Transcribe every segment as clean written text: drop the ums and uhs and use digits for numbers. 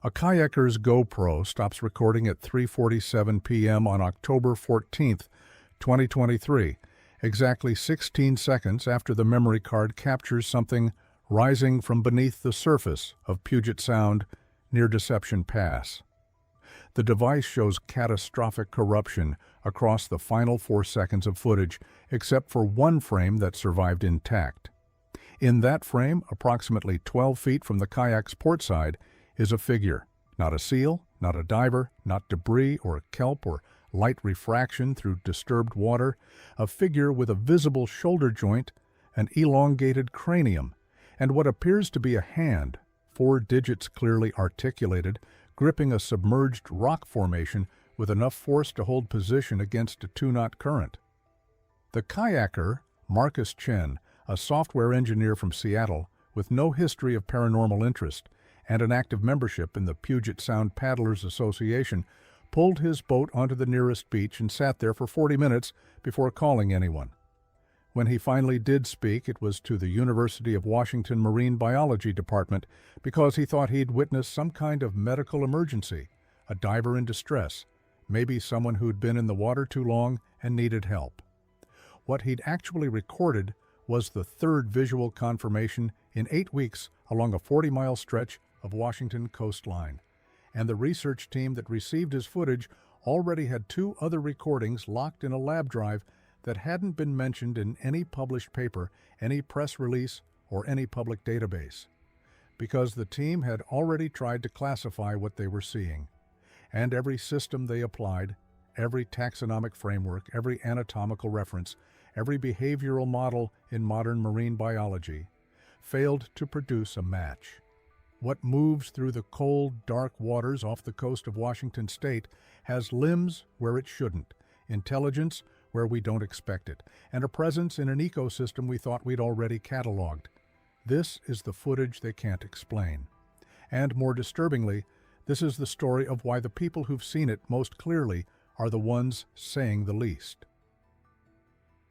A kayaker's GoPro stops recording at 3:47 p.m. on October 14, 2023, exactly 16 seconds after the memory card captures something rising from beneath the surface of Puget Sound near Deception Pass. The device shows catastrophic corruption across the final 4 seconds of footage, except for one frame that survived intact. In that frame, approximately 12 feet from the kayak's port side, is a figure. Not a seal, not a diver, not debris or kelp or light refraction through disturbed water. A figure with a visible shoulder joint, an elongated cranium, and what appears to be a hand, 4 digits clearly articulated, gripping a submerged rock formation with enough force to hold position against a 2-knot current. The kayaker, Marcus Chen, a software engineer from Seattle with no history of paranormal interest and an active membership in the Puget Sound Paddlers Association, pulled his boat onto the nearest beach and sat there for 40 minutes before calling anyone. When he finally did speak, it was to the University of Washington Marine Biology Department because he thought he'd witnessed some kind of medical emergency, a diver in distress, maybe someone who'd been in the water too long and needed help. What he'd actually recorded was the third visual confirmation in 8 weeks along a 40-mile stretch of Washington coastline, and the research team that received his footage already had 2 other recordings locked in a lab drive that hadn't been mentioned in any published paper, any press release, or any public database, because the team had already tried to classify what they were seeing, and every system they applied, every taxonomic framework, every anatomical reference, every behavioral model in modern marine biology, failed to produce a match. What moves through the cold, dark waters off the coast of Washington state has limbs where it shouldn't, intelligence where we don't expect it, and a presence in an ecosystem we thought we'd already cataloged. This is the footage they can't explain. And more disturbingly, this is the story of why the people who've seen it most clearly are the ones saying the least.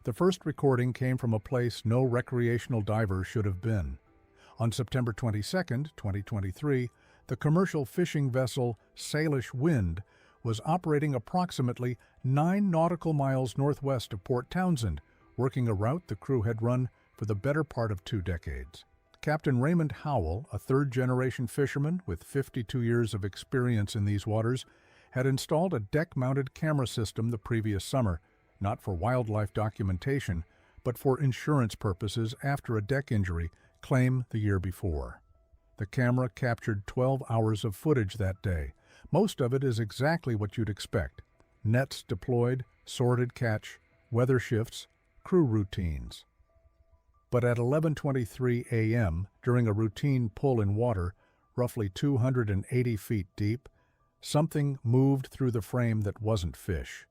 The first recording came from a place no recreational diver should have been. On September 22, 2023, the commercial fishing vessel Salish was operating approximately 9 nautical miles northwest of Port Townsend, working a route the crew had run for the better part of 2 decades. Captain Raymond Howell, a third-generation fisherman with 52 years of experience in these waters, had installed a deck-mounted camera system the previous summer, not for wildlife documentation, but for insurance purposes after a deck injury claim the year before. The camera captured 12 hours of footage that day. Most of it is exactly what you'd expect: nets deployed, sorted catch, weather shifts, crew routines. But at 11:23 a.m., during a routine pull in water, roughly 280 feet deep, something moved through the frame that wasn't fish.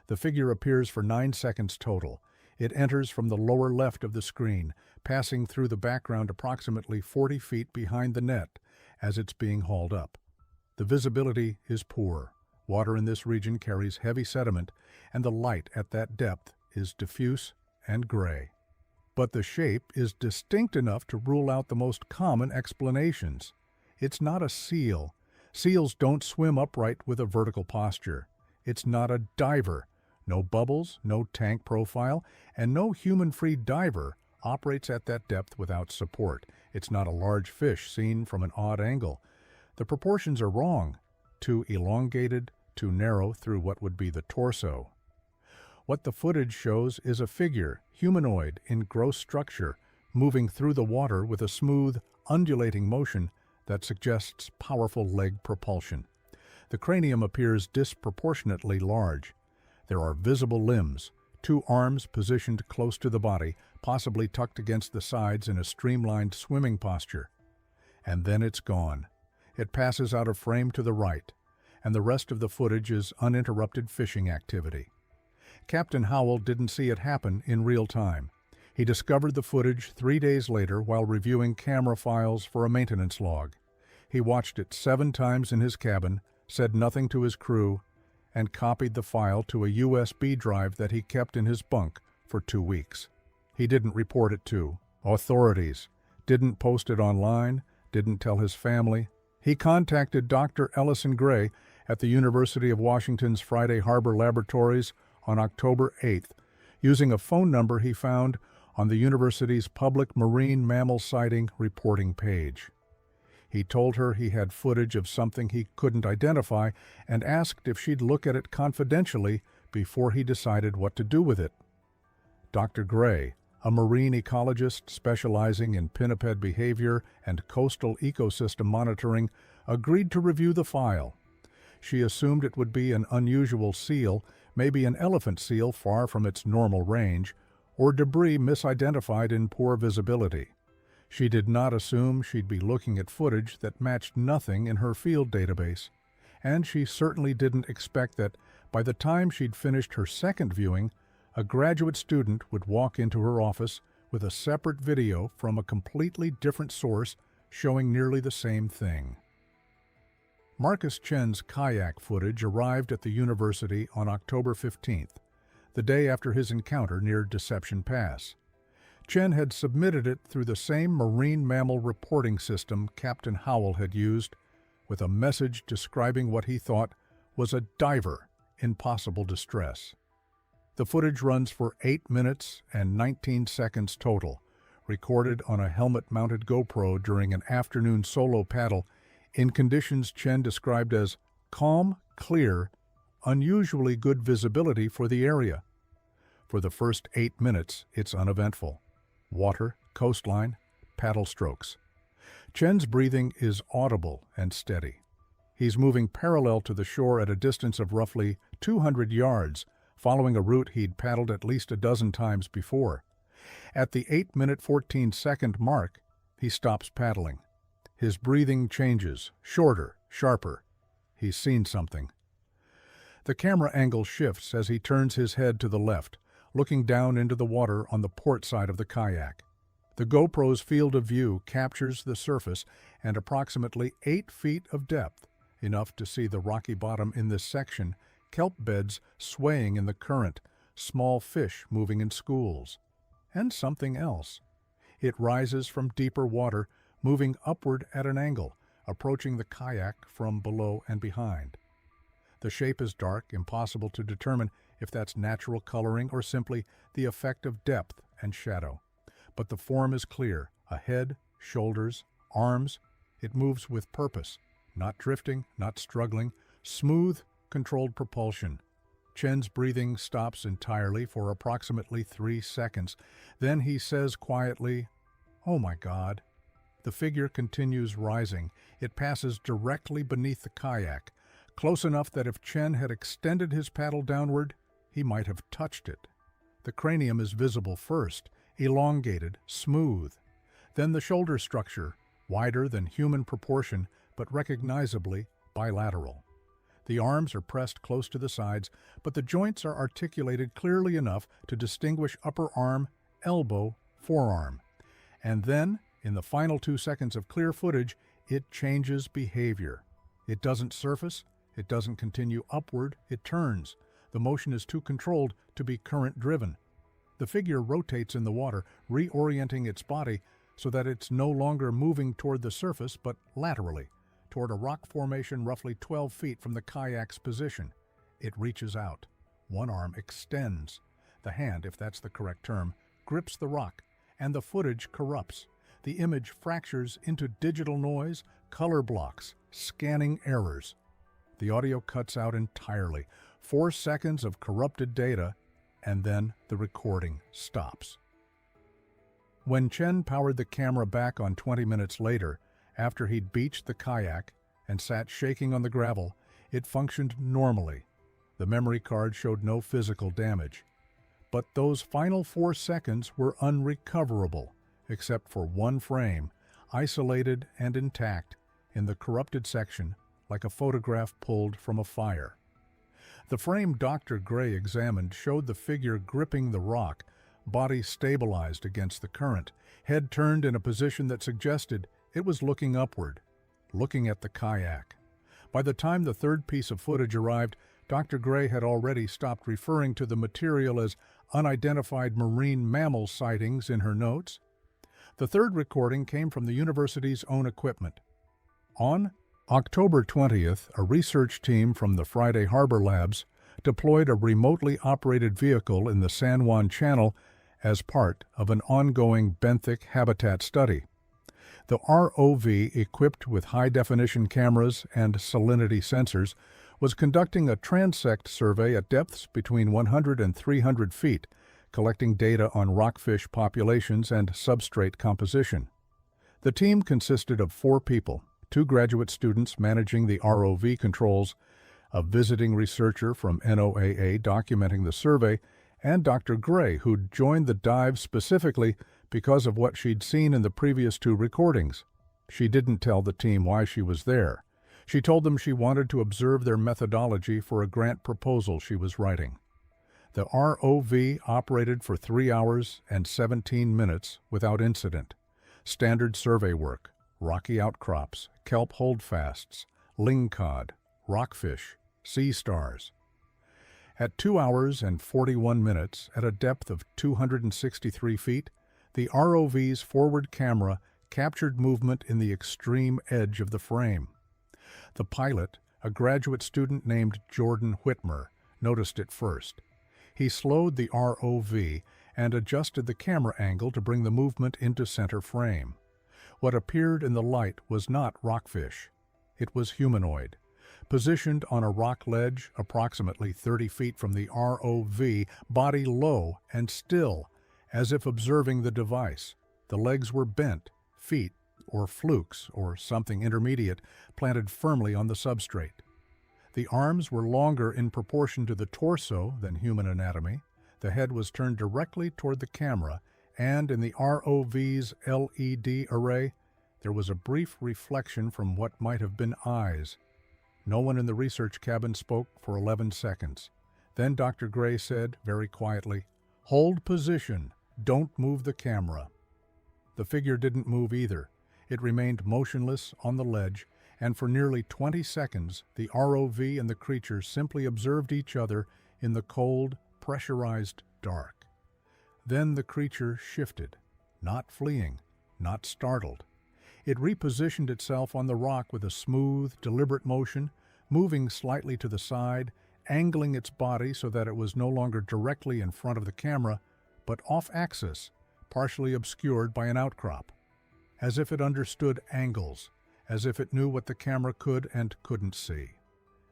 The figure appears for 9 seconds total. It enters from the lower left of the screen, passing through the background approximately 40 feet behind the net as it's being hauled up. The visibility is poor. Water in this region carries heavy sediment, and the light at that depth is diffuse and gray. But the shape is distinct enough to rule out the most common explanations. It's not a seal. Seals don't swim upright with a vertical posture. It's not a diver. No bubbles, no tank profile, and no human-free diver operates at that depth without support. It's not a large fish seen from an odd angle. The proportions are wrong, too elongated, too narrow through what would be the torso. What the footage shows is a figure, humanoid in gross structure, moving through the water with a smooth, undulating motion that suggests powerful leg propulsion. The cranium appears disproportionately large. There are visible limbs, 2 arms positioned close to the body, possibly tucked against the sides in a streamlined swimming posture. And then it's gone. It passes out of frame to the right, and the rest of the footage is uninterrupted fishing activity. Captain Howell didn't see it happen in real time. He discovered the footage 3 days later while reviewing camera files for a maintenance log. He watched it 7 times in his cabin, said nothing to his crew, and copied the file to a USB drive that he kept in his bunk for 2 weeks. He didn't report it to authorities, didn't post it online, didn't tell his family. He contacted Dr. Ellison Gray at the University of Washington's Friday Harbor Laboratories on October 8th, using a phone number he found on the university's public marine mammal sighting reporting page. He told her he had footage of something he couldn't identify and asked if she'd look at it confidentially before he decided what to do with it. Dr. Gray, a marine ecologist specializing in pinniped behavior and coastal ecosystem monitoring, agreed to review the file. She assumed it would be an unusual seal, maybe an elephant seal far from its normal range, or debris misidentified in poor visibility. She did not assume she'd be looking at footage that matched nothing in her field database, and she certainly didn't expect that by the time she'd finished her second viewing, a graduate student would walk into her office with a separate video from a completely different source showing nearly the same thing. Marcus Chen's kayak footage arrived at the university on October 15th, the day after his encounter near Deception Pass. Chen had submitted it through the same marine mammal reporting system Captain Howell had used, with a message describing what he thought was a diver in possible distress. The footage runs for 8 minutes and 19 seconds total, recorded on a helmet-mounted GoPro during an afternoon solo paddle in conditions Chen described as calm, clear, unusually good visibility for the area. For the first 8 minutes, it's uneventful. Water, coastline, paddle strokes. Chen's breathing is audible and steady. He's moving parallel to the shore at a distance of roughly 200 yards, following a route he'd paddled at least a dozen times before. At the 8-minute 14-second mark, he stops paddling. His breathing changes, shorter, sharper. He's seen something. The camera angle shifts as he turns his head to the left, looking down into the water on the port side of the kayak. The GoPro's field of view captures the surface and approximately 8 feet of depth, enough to see the rocky bottom in this section, kelp beds swaying in the current, small fish moving in schools. And something else. It rises from deeper water, moving upward at an angle, approaching the kayak from below and behind. The shape is dark, impossible to determine if that's natural coloring or simply the effect of depth and shadow. But the form is clear: a head, shoulders, arms. It moves with purpose, not drifting, not struggling, smooth, controlled propulsion. Chen's breathing stops entirely for approximately 3 seconds. Then he says quietly, "Oh my God." The figure continues rising. It passes directly beneath the kayak, close enough that if Chen had extended his paddle downward, he might have touched it. The cranium is visible first, elongated, smooth. Then the shoulder structure, wider than human proportion, but recognizably bilateral. The arms are pressed close to the sides, but the joints are articulated clearly enough to distinguish upper arm, elbow, forearm. And then, in the final 2 seconds of clear footage, it changes behavior. It doesn't surface, it doesn't continue upward, it turns. The motion is too controlled to be current-driven. The figure rotates in the water, reorienting its body so that it's no longer moving toward the surface, but laterally, toward a rock formation roughly 12 feet from the kayak's position. It reaches out. One arm extends. The hand, if that's the correct term, grips the rock, and the footage corrupts. The image fractures into digital noise, color blocks, scanning errors. The audio cuts out entirely. 4 seconds of corrupted data, and then the recording stops. When Chen powered the camera back on 20 minutes later, after he'd beached the kayak and sat shaking on the gravel, it functioned normally. The memory card showed no physical damage. But those final 4 seconds were unrecoverable, except for one frame, isolated and intact, in the corrupted section, like a photograph pulled from a fire. The frame Dr. Gray examined showed the figure gripping the rock, body stabilized against the current, head turned in a position that suggested it was looking upward, looking at the kayak. By the time the third piece of footage arrived, Dr. Gray had already stopped referring to the material as unidentified marine mammal sightings in her notes. The third recording came from the university's own equipment. On October 20th, a research team from the Friday Harbor Labs deployed a remotely operated vehicle in the San Juan Channel as part of an ongoing benthic habitat study. The ROV, equipped with high-definition cameras and salinity sensors, was conducting a transect survey at depths between 100 and 300 feet, collecting data on rockfish populations and substrate composition. The team consisted of 4 people, 2 graduate students managing the ROV controls, a visiting researcher from NOAA documenting the survey, and Dr. Gray, who'd joined the dive specifically because of what she'd seen in the previous 2 recordings. She didn't tell the team why she was there. She told them she wanted to observe their methodology for a grant proposal she was writing. The ROV operated for 3 hours and 17 minutes without incident. Standard survey work, rocky outcrops, kelp holdfasts, lingcod, rockfish, sea stars. At 2 hours and 41 minutes, at a depth of 263 feet, the ROV's forward camera captured movement in the extreme edge of the frame. The pilot, a graduate student named Jordan Whitmer, noticed it first. He slowed the ROV and adjusted the camera angle to bring the movement into center frame. What appeared in the light was not rockfish. It was humanoid. Positioned on a rock ledge approximately 30 feet from the ROV, body low and still, as if observing the device. The legs were bent, feet, or flukes, or something intermediate, planted firmly on the substrate. The arms were longer in proportion to the torso than human anatomy. The head was turned directly toward the camera, and in the ROV's LED array, there was a brief reflection from what might have been eyes. No one in the research cabin spoke for 11 seconds. Then Dr. Gray said, very quietly, "Hold position. Don't move the camera." The figure didn't move either. It remained motionless on the ledge, and for nearly 20 seconds, the ROV and the creature simply observed each other in the cold, pressurized dark. Then the creature shifted, not fleeing, not startled. It repositioned itself on the rock with a smooth, deliberate motion, moving slightly to the side, angling its body so that it was no longer directly in front of the camera, but off-axis, partially obscured by an outcrop. As if it understood angles, as if it knew what the camera could and couldn't see.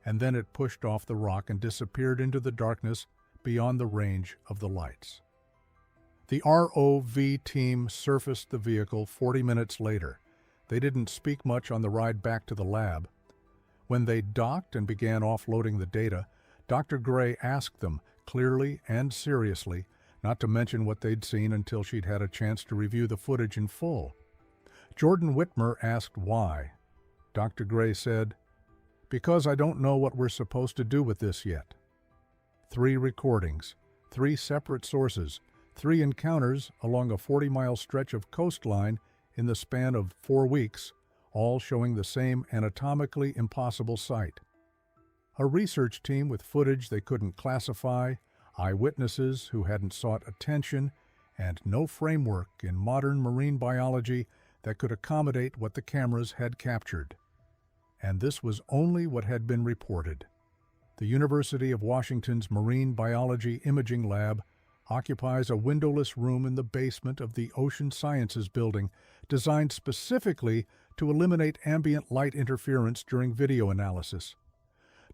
And then it pushed off the rock and disappeared into the darkness beyond the range of the lights. The ROV team surfaced the vehicle 40 minutes later. They didn't speak much on the ride back to the lab. When they docked and began offloading the data, Dr. Gray asked them, clearly and seriously, not to mention what they'd seen until she'd had a chance to review the footage in full. Jordan Whitmer asked why. Dr. Gray said, "Because I don't know what we're supposed to do with this yet." 3 recordings, 3 separate sources, 3 encounters along a 40-mile stretch of coastline in the span of 4 weeks, all showing the same anatomically impossible sight. A research team with footage they couldn't classify, eyewitnesses who hadn't sought attention, and no framework in modern marine biology that could accommodate what the cameras had captured. And this was only what had been reported. The University of Washington's Marine Biology Imaging Lab occupies a windowless room in the basement of the Ocean Sciences Building, designed specifically to eliminate ambient light interference during video analysis.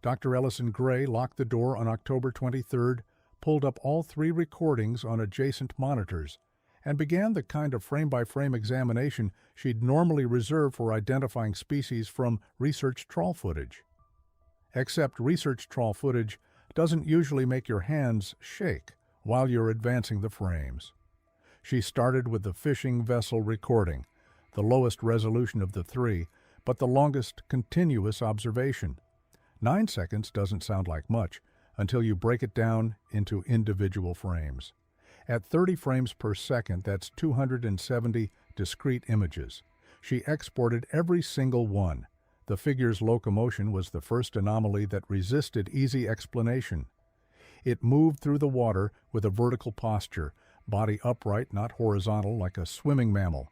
Dr. Ellison Gray locked the door on October 23rd, pulled up all 3 recordings on adjacent monitors, and began the kind of frame-by-frame examination she'd normally reserve for identifying species from research trawl footage. Except research trawl footage doesn't usually make your hands shake while you're advancing the frames. She started with the fishing vessel recording, the lowest resolution of the 3, but the longest continuous observation. 9 seconds doesn't sound like much until you break it down into individual frames. At 30 frames per second, that's 270 discrete images. She exported every single one. The figure's locomotion was the first anomaly that resisted easy explanation. It moved through the water with a vertical posture, body upright, not horizontal, like a swimming mammal.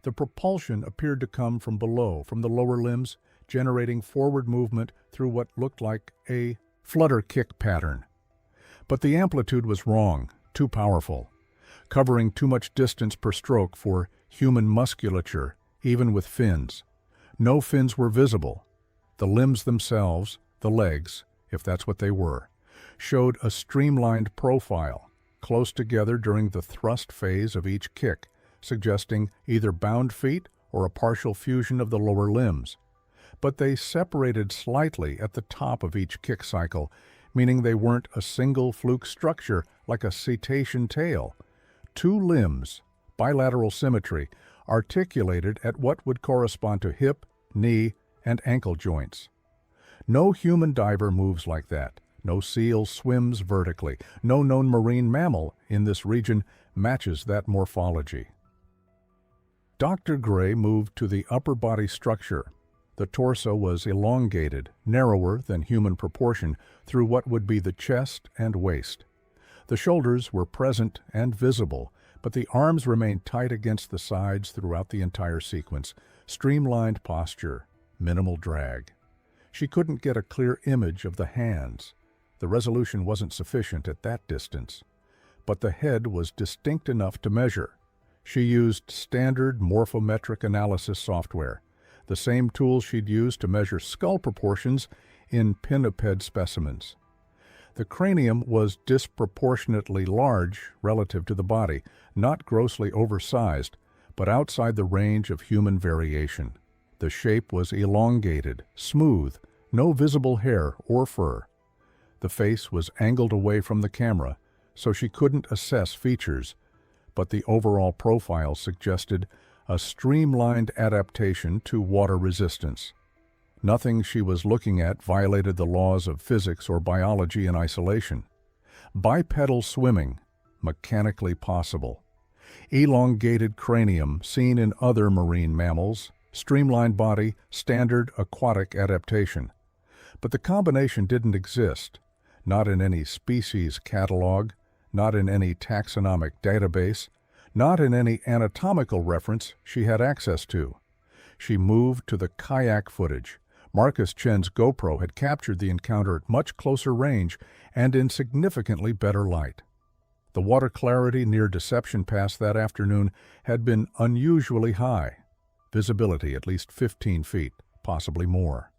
The propulsion appeared to come from below, from the lower limbs, generating forward movement through what looked like a flutter kick pattern. But the amplitude was wrong, too powerful, covering too much distance per stroke for human musculature, even with fins. No fins were visible. The limbs themselves, the legs, if that's what they were, showed a streamlined profile, close together during the thrust phase of each kick, suggesting either bound feet or a partial fusion of the lower limbs. But they separated slightly at the top of each kick cycle, meaning they weren't a single fluke structure like a cetacean tail. Two limbs, bilateral symmetry, articulated at what would correspond to hip, knee, and ankle joints. No human diver moves like that. No seal swims vertically. No known marine mammal in this region matches that morphology. Dr. Gray moved to the upper body structure. The torso was elongated, narrower than human proportion, through what would be the chest and waist. The shoulders were present and visible, but the arms remained tight against the sides throughout the entire sequence. Streamlined posture, minimal drag. She couldn't get a clear image of the hands. The resolution wasn't sufficient at that distance. But the head was distinct enough to measure. She used standard morphometric analysis software, the same tool she'd used to measure skull proportions in pinniped specimens. The cranium was disproportionately large relative to the body, not grossly oversized, but outside the range of human variation. The shape was elongated, smooth, no visible hair or fur. The face was angled away from the camera, so she couldn't assess features, but the overall profile suggested a streamlined adaptation to water resistance. Nothing she was looking at violated the laws of physics or biology in isolation. Bipedal swimming, mechanically possible. Elongated cranium seen in other marine mammals, streamlined body, standard aquatic adaptation. But the combination didn't exist, not in any species catalog, not in any taxonomic database, not in any anatomical reference she had access to. She moved to the kayak footage. Marcus Chen's GoPro had captured the encounter at much closer range and in significantly better light. The water clarity near Deception Pass that afternoon had been unusually high. Visibility at least 15 feet, possibly more.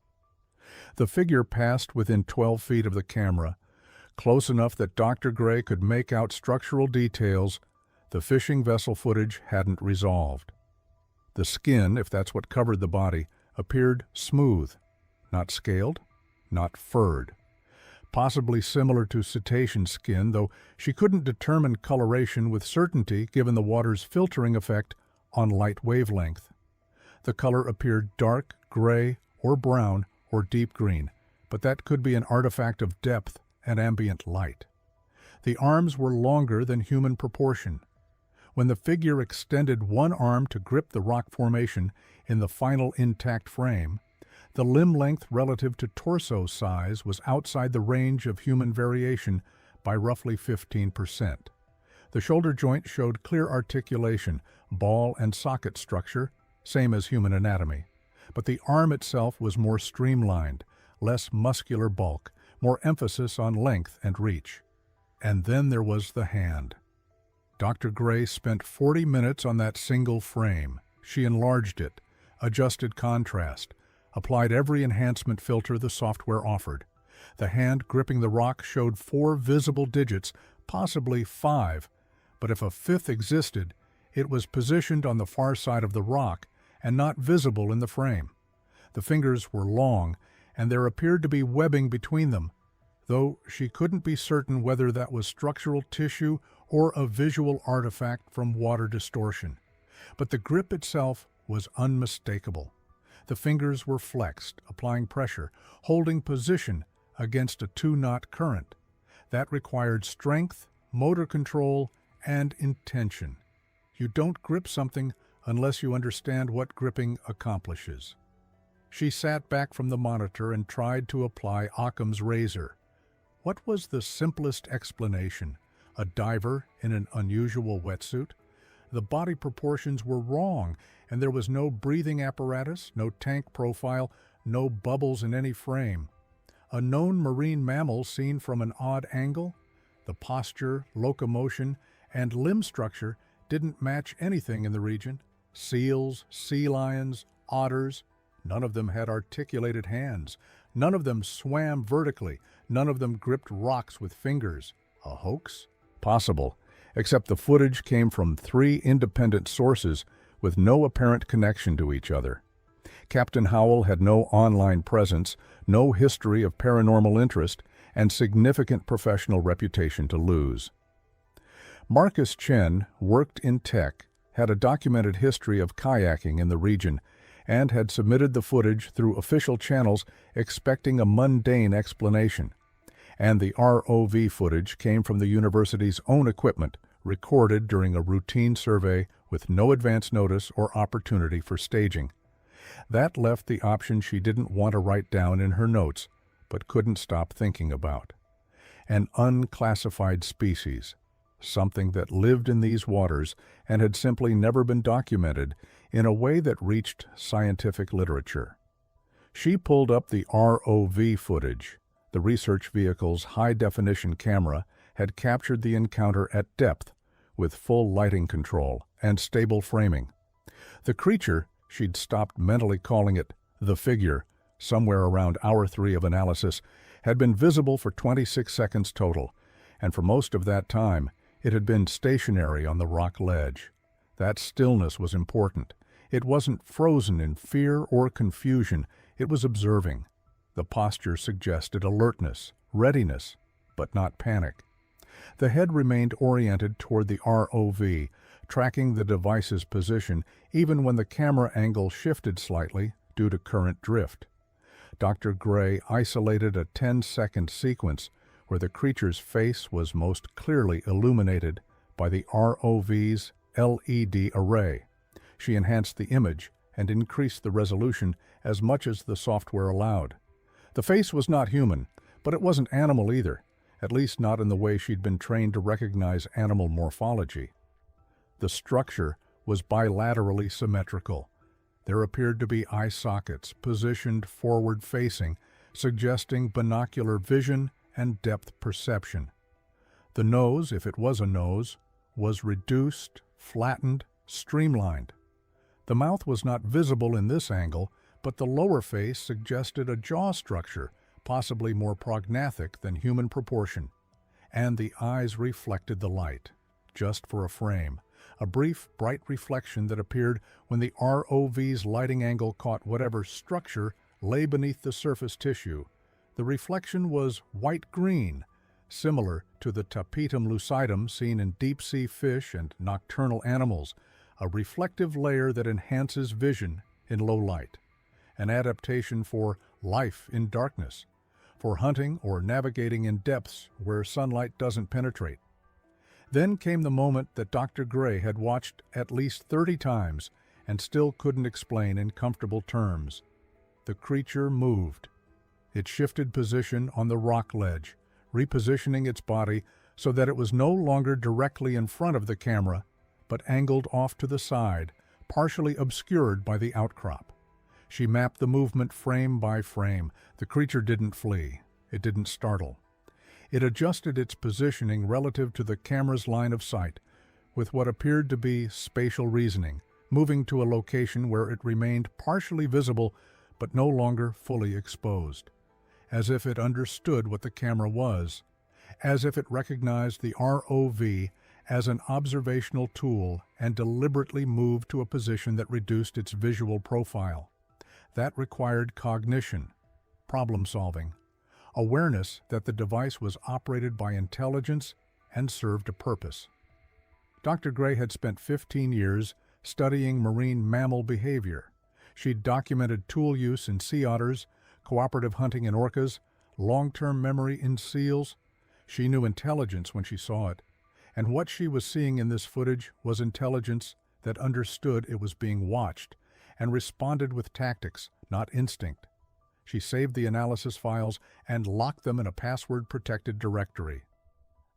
The figure passed within 12 feet of the camera, close enough that Dr. Gray could make out structural details the fishing vessel footage hadn't resolved. The skin, if that's what covered the body, appeared smooth, not scaled, not furred. Possibly similar to cetacean skin, though she couldn't determine coloration with certainty given the water's filtering effect on light wavelength. The color appeared dark, gray, or brown, or deep green, but that could be an artifact of depth and ambient light. The arms were longer than human proportion. When the figure extended one arm to grip the rock formation in the final intact frame, the limb length relative to torso size was outside the range of human variation by roughly 15%. The shoulder joint showed clear articulation, ball and socket structure, same as human anatomy. But the arm itself was more streamlined, less muscular bulk, more emphasis on length and reach. And then there was the hand. Dr. Gray spent 40 minutes on that single frame. She enlarged it, adjusted contrast, applied every enhancement filter the software offered. The hand gripping the rock showed 4 visible digits, possibly 5, but if a 5th existed, it was positioned on the far side of the rock and not visible in the frame. The fingers were long, and there appeared to be webbing between them, though she couldn't be certain whether that was structural tissue or a visual artifact from water distortion. But the grip itself was unmistakable. The fingers were flexed, applying pressure, holding position against a 2-knot current. That required strength, motor control, and intention. You don't grip something unless you understand what gripping accomplishes. She sat back from the monitor and tried to apply Occam's razor. What was the simplest explanation? A diver in an unusual wetsuit? The body proportions were wrong, and there was no breathing apparatus, no tank profile, no bubbles in any frame. A known marine mammal seen from an odd angle? The posture, locomotion, and limb structure didn't match anything in the region. Seals, sea lions, otters, none of them had articulated hands. None of them swam vertically. None of them gripped rocks with fingers. A hoax? Possible, except the footage came from 3 independent sources with no apparent connection to each other. Captain Howell had no online presence, no history of paranormal interest, and significant professional reputation to lose. Marcus Chen worked in tech, had a documented history of kayaking in the region, and had submitted the footage through official channels expecting a mundane explanation. And the ROV footage came from the university's own equipment, recorded during a routine survey with no advance notice or opportunity for staging. That left the option she didn't want to write down in her notes, but couldn't stop thinking about. An unclassified species, something that lived in these waters and had simply never been documented in a way that reached scientific literature. She pulled up the ROV footage. The research vehicle's high-definition camera had captured the encounter at depth, with full lighting control and stable framing. The creature, she'd stopped mentally calling it the figure, somewhere around hour 3 of analysis, had been visible for 26 seconds total, and for most of that time, it had been stationary on the rock ledge. That stillness was important. It wasn't frozen in fear or confusion. It was observing. The posture suggested alertness, readiness, but not panic. The head remained oriented toward the ROV, tracking the device's position even when the camera angle shifted slightly due to current drift. Dr. Gray isolated a 10-second sequence where the creature's face was most clearly illuminated by the ROV's LED array. She enhanced the image and increased the resolution as much as the software allowed. The face was not human, but it wasn't animal either, at least not in the way she'd been trained to recognize animal morphology. The structure was bilaterally symmetrical. There appeared to be eye sockets positioned forward-facing, suggesting binocular vision and depth perception. The nose, if it was a nose, was reduced, flattened, streamlined. The mouth was not visible in this angle, but the lower face suggested a jaw structure, possibly more prognathic than human proportion. And the eyes reflected the light, just for a frame, a brief, bright reflection that appeared when the ROV's lighting angle caught whatever structure lay beneath the surface tissue. The reflection was white-green, similar to the tapetum lucidum seen in deep-sea fish and nocturnal animals, a reflective layer that enhances vision in low light, an adaptation for life in darkness, for hunting or navigating in depths where sunlight doesn't penetrate. Then came the moment that Dr. Gray had watched at least 30 times and still couldn't explain in comfortable terms. The creature moved. It shifted position on the rock ledge, repositioning its body so that it was no longer directly in front of the camera, but angled off to the side, partially obscured by the outcrop. She mapped the movement frame by frame. The creature didn't flee. It didn't startle. It adjusted its positioning relative to the camera's line of sight, with what appeared to be spatial reasoning, moving to a location where it remained partially visible but no longer fully exposed, as if it understood what the camera was, as if it recognized the ROV as an observational tool and deliberately moved to a position that reduced its visual profile. That required cognition, problem-solving, awareness that the device was operated by intelligence and served a purpose. Dr. Gray had spent 15 years studying marine mammal behavior. She'd documented tool use in sea otters, cooperative hunting in orcas, long-term memory in seals. She knew intelligence when she saw it, and what she was seeing in this footage was intelligence that understood it was being watched and responded with tactics, not instinct. She saved the analysis files and locked them in a password-protected directory.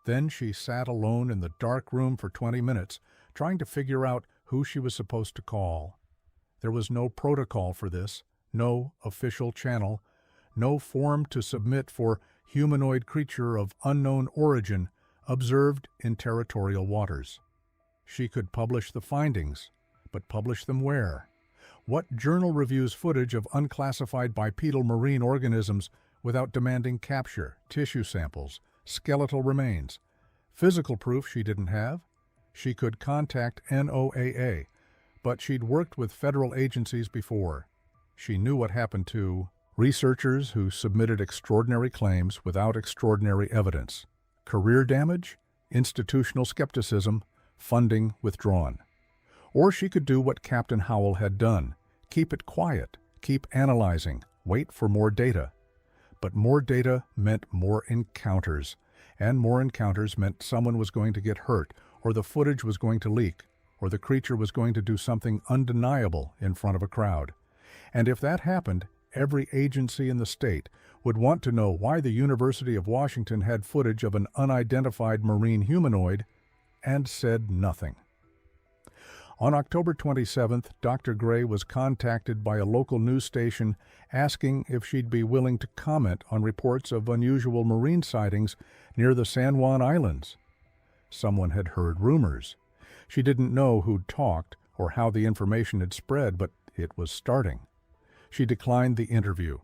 Then she sat alone in the dark room for 20 minutes, trying to figure out who she was supposed to call. There was no protocol for this, no official channel, no form to submit for humanoid creature of unknown origin observed in territorial waters. She could publish the findings, but publish them where? What journal reviews footage of unclassified bipedal marine organisms without demanding capture, tissue samples, skeletal remains? Physical proof she didn't have. She could contact NOAA, but she'd worked with federal agencies before. She knew what happened to researchers who submitted extraordinary claims without extraordinary evidence. Career damage, institutional skepticism, funding withdrawn. Or she could do what Captain Howell had done. Keep it quiet, keep analyzing, wait for more data. But more data meant more encounters, and more encounters meant someone was going to get hurt, or the footage was going to leak, or the creature was going to do something undeniable in front of a crowd. And if that happened, every agency in the state would want to know why the University of Washington had footage of an unidentified marine humanoid and said nothing. On October 27th, Dr. Gray was contacted by a local news station asking if she'd be willing to comment on reports of unusual marine sightings near the San Juan Islands. Someone had heard rumors. She didn't know who'd talked or how the information had spread, but it was starting. She declined the interview,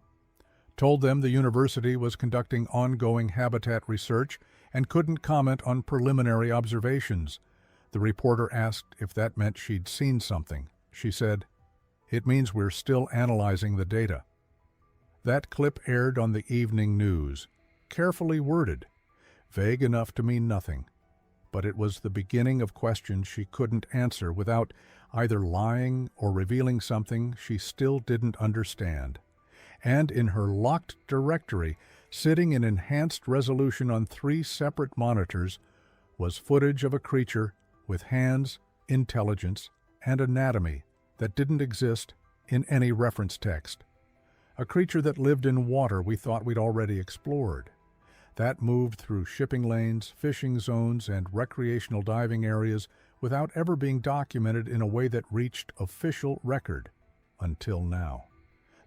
told them the university was conducting ongoing habitat research and couldn't comment on preliminary observations. The reporter asked if that meant she'd seen something. She said, "It means we're still analyzing the data." That clip aired on the evening news, carefully worded, vague enough to mean nothing. But it was the beginning of questions she couldn't answer without either lying or revealing something she still didn't understand. And in her locked directory, sitting in enhanced resolution on 3 separate monitors, was footage of a creature with hands, intelligence, and anatomy that didn't exist in any reference text. A creature that lived in water we thought we'd already explored. That moved through shipping lanes, fishing zones, and recreational diving areas without ever being documented in a way that reached official record, until now.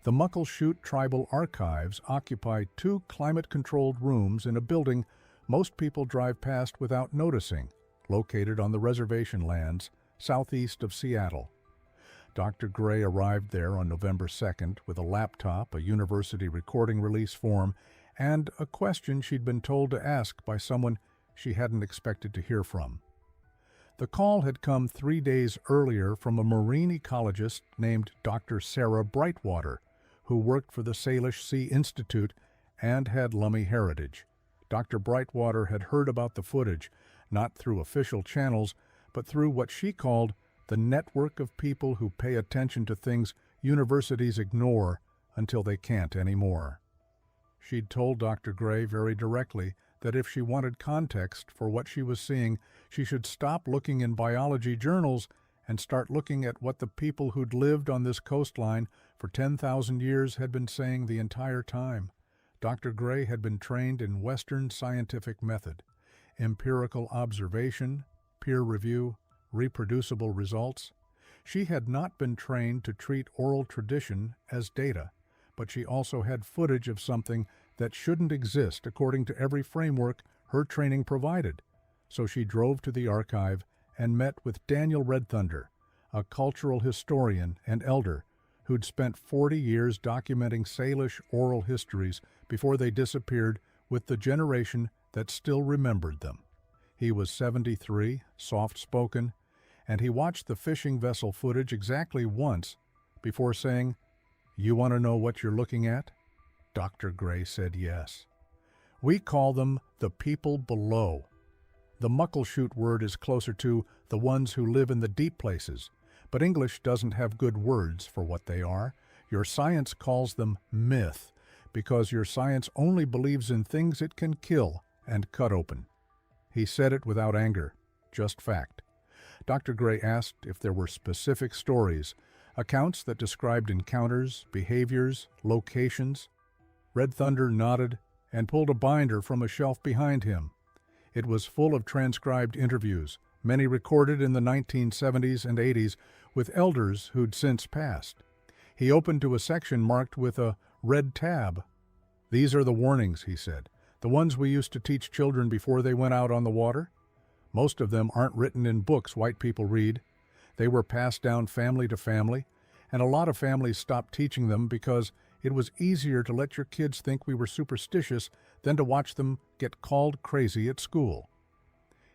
The Muckleshoot Tribal Archives occupy 2 climate-controlled rooms in a building most people drive past without noticing, located on the reservation lands southeast of Seattle. Dr. Gray arrived there on November 2nd with a laptop, a university recording release form, and a question she'd been told to ask by someone she hadn't expected to hear from. The call had come 3 days earlier from a marine ecologist named Dr. Sarah Brightwater, who worked for the Salish Sea Institute and had Lummi heritage. Dr. Brightwater had heard about the footage, not through official channels, but through what she called the network of people who pay attention to things universities ignore until they can't anymore. She'd told Dr. Gray very directly that if she wanted context for what she was seeing, she should stop looking in biology journals and start looking at what the people who'd lived on this coastline for 10,000 years had been saying the entire time. Dr. Gray had been trained in Western scientific method, empirical observation, peer review, reproducible results. She had not been trained to treat oral tradition as data, but she also had footage of something that shouldn't exist according to every framework her training provided. So she drove to the archive and met with Daniel Redthunder, a cultural historian and elder who'd spent 40 years documenting Salish oral histories before they disappeared with the generation that still remembered them. He was 73, soft-spoken, and he watched the fishing vessel footage exactly once before saying, "You want to know what you're looking at?" Dr. Gray said yes. "We call them the people below. The Muckleshoot word is closer to the ones who live in the deep places, but English doesn't have good words for what they are. Your science calls them myth, because your science only believes in things it can kill and cut open." He said it without anger, just fact. Dr. Gray asked if there were specific stories, accounts that described encounters, behaviors, locations. Redthunder nodded and pulled a binder from a shelf behind him. It was full of transcribed interviews, many recorded in the 1970s and 80s with elders who'd since passed. He opened to a section marked with a red tab. "These are the warnings," he said. "The ones we used to teach children before they went out on the water. Most of them aren't written in books white people read. They were passed down family to family, and a lot of families stopped teaching them because it was easier to let your kids think we were superstitious than to watch them get called crazy at school."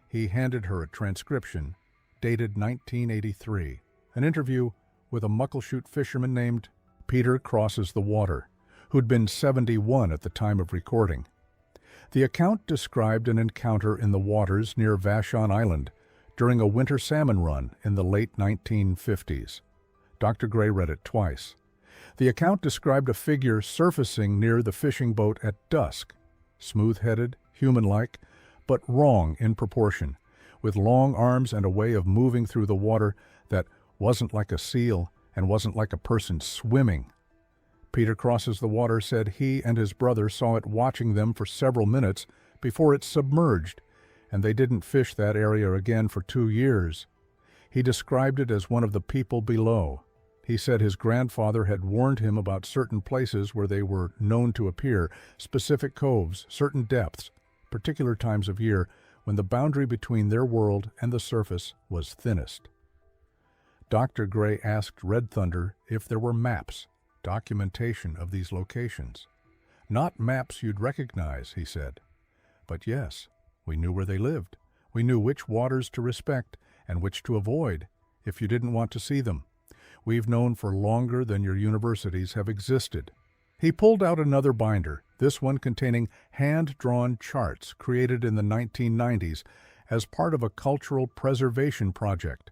He handed her a transcription, dated 1983, an interview with a Muckleshoot fisherman named Peter Crosses the Water, who'd been 71 at the time of recording. The account described an encounter in the waters near Vashon Island during a winter salmon run in the late 1950s. Dr. Gray read it twice. The account described a figure surfacing near the fishing boat at dusk, smooth-headed, human-like, but wrong in proportion, with long arms and a way of moving through the water that wasn't like a seal and wasn't like a person swimming. Peter Crosses the Water said he and his brother saw it watching them for several minutes before it submerged, and they didn't fish that area again for 2 years. He described it as one of the people below. He said his grandfather had warned him about certain places where they were known to appear, specific coves, certain depths, particular times of year when the boundary between their world and the surface was thinnest. Dr. Gray asked Red Thunder if there were maps, documentation of these locations. "Not maps you'd recognize," he said. "But yes, we knew where they lived. We knew which waters to respect and which to avoid if you didn't want to see them. We've known for longer than your universities have existed." He pulled out another binder, this one containing hand-drawn charts created in the 1990s as part of a cultural preservation project.